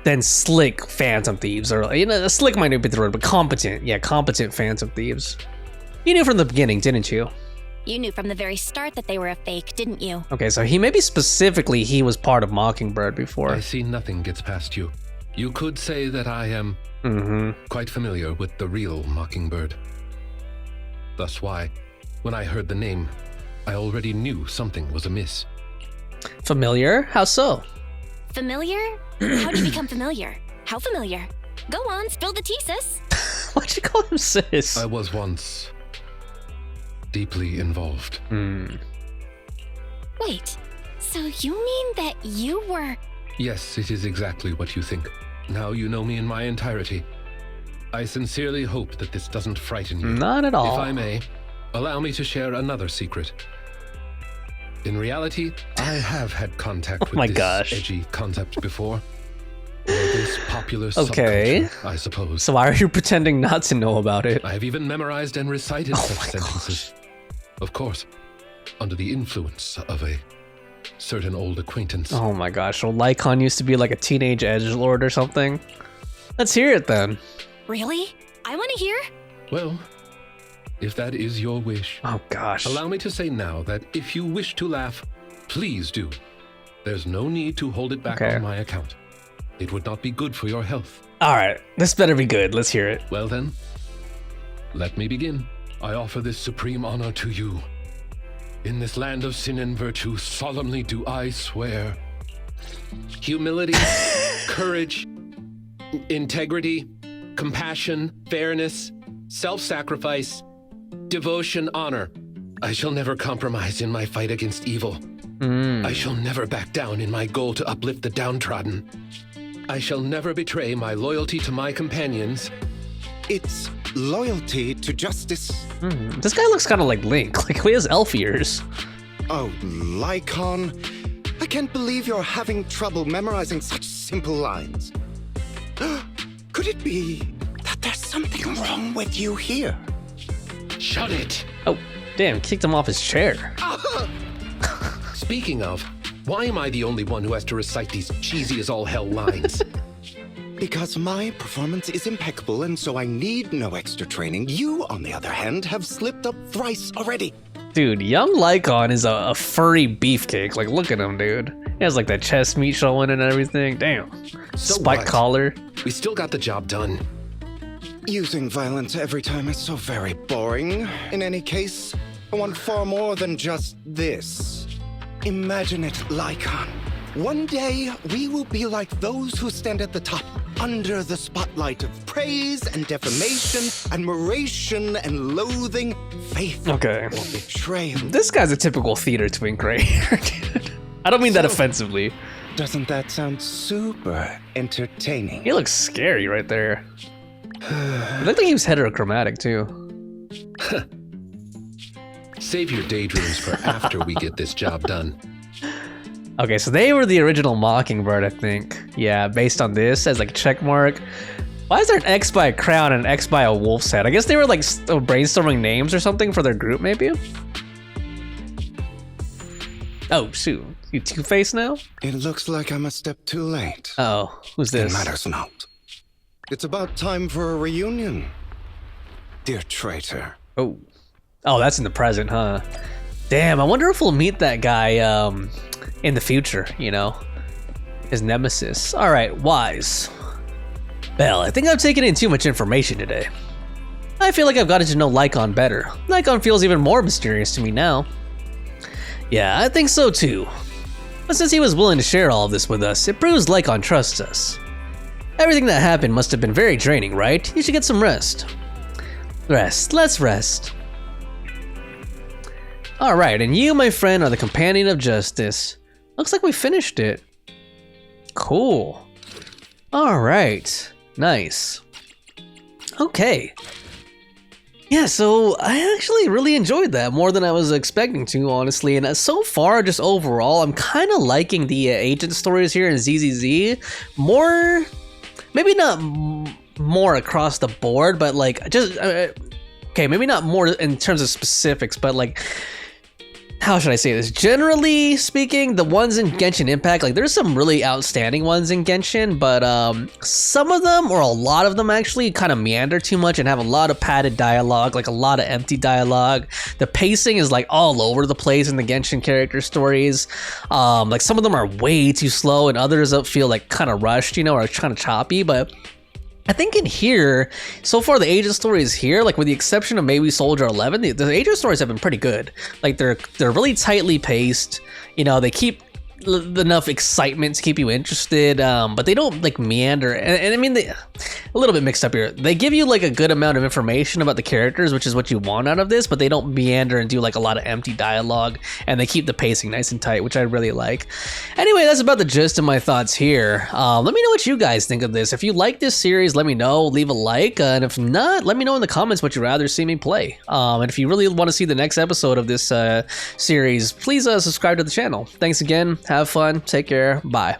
than slick Phantom Thieves, or you know, slick might not be the word, but competent. Yeah, competent Phantom Thieves. You knew from the beginning, didn't you? You knew from the very start that they were a fake, didn't you? Okay, so he maybe specifically he was part of Mockingbird before. I see nothing gets past you. You could say that I am quite familiar with the real Mockingbird. Thus why, when I heard the name, I already knew something was amiss. Familiar? How so? Familiar? How'd you become familiar? How familiar? Go on, spill the tea, sis. Why'd you call him sis? I was once deeply involved. Wait, so you mean that you were... Yes, it is exactly what you think. Now you know me in my entirety. I sincerely hope that this doesn't frighten you. Not at all. If I may, allow me to share another secret. In reality, I have had contact with this edgy concept before. Or this popular subculture, I suppose. So why are you pretending not to know about it? I have even memorized and recited such sentences. Of course, under the influence of a certain old acquaintance. Oh my gosh, so Lycaon used to be like a teenage edgelord or something? Let's hear it then. Really? I want to hear. Well, if that is your wish. Oh gosh. Allow me to say now that if you wish to laugh, please do. There's no need to hold it back on my account. It would not be good for your health. Alright, this better be good. Let's hear it. Well then, let me begin. I offer this supreme honor to you. In this land of sin and virtue, solemnly do I swear Humility, courage, integrity, compassion, fairness, self-sacrifice, devotion, honor. I shall never compromise in my fight against evil. I shall never back down in my goal to uplift the downtrodden. I shall never betray my loyalty to my companions. It's loyalty to justice. This guy looks kind of like Link. Like, he has elf ears. Oh, Lycaon. I can't believe you're having trouble memorizing such simple lines. Could it be that there's something wrong with you here? Shut it! Oh, damn, kicked him off his chair. Speaking of, why am I the only one who has to recite these cheesy as all hell lines? Because my performance is impeccable and so I need no extra training. You, on the other hand, have slipped up thrice already. Dude, young Lycaon is a furry beefcake. Like, look at him, dude. He has like that chest meat showing and everything. Damn. So Spike what? collar. We still got the job done. Using violence every time is so very boring. In any case, I want far more than just this. Imagine it, Lycaon. One day, we will be like those who stand at the top, under the spotlight of praise and defamation, admiration and loathing, faith Okay. or betrayal. This guy's a typical theater twink right here, dude. I don't mean that offensively. Doesn't that sound super entertaining? He looks scary right there. It looked like he was heterochromatic too. Save your daydreams for after we get this job done. Okay, so they were the original Mockingbird, I think. Yeah, based on this as like a check mark. Why is there an X by a crown and an X by a wolf's head? I guess they were like brainstorming names or something for their group, maybe? Oh, shoot. You Two-Face now? It looks like I'm a step too late. Oh, who's It this? matters not. It's about time for a reunion. Dear traitor. Oh. Oh, that's in the present, huh? Damn, I wonder if we'll meet that guy in the future, you know? His nemesis. Alright, Wise. Well, I think I've taken in too much information today. I feel like I've gotten to know Lycaon better. Lycaon feels even more mysterious to me now. Yeah, I think so too. But since he was willing to share all of this with us, it proves Lycaon trusts us. Everything that happened must have been very draining, right? You should get some rest. Let's rest. Alright, and you, my friend, are the companion of justice. Looks like we finished it. Cool. Alright, nice. Okay. Yeah, so I actually really enjoyed that more than I was expecting to, honestly. And so far, just overall, I'm kind of liking the agent stories here in ZZZ. More, maybe not more across the board, but like just, okay, maybe not more in terms of specifics, but like, how should I say this? Generally speaking, the ones in Genshin Impact, like there's some really outstanding ones in Genshin, but some of them, or a lot of them actually, kind of meander too much and have a lot of padded dialogue, like a lot of empty dialogue. The pacing is like all over the place in the Genshin character stories. Like some of them are way too slow and others feel like kind of rushed, you know, or kind of choppy, but I think in here, so far the agent stories here, like with the exception of maybe Soldier 11, the agent stories have been pretty good. Like they're really tightly paced. You know, they keep enough excitement to keep you interested, but they don't like meander. And I mean, a little bit mixed up here. They give you like a good amount of information about the characters, which is what you want out of this, but they don't meander and do like a lot of empty dialogue, and they keep the pacing nice and tight, which I really like. Anyway, that's about the gist of my thoughts here. Let me know what you guys think of this. If you like this series, let me know, leave a like, and if not, let me know in the comments what you'd rather see me play. And if you really want to see the next episode of this series, please subscribe to the channel. Thanks again. Have fun. Take care. Bye.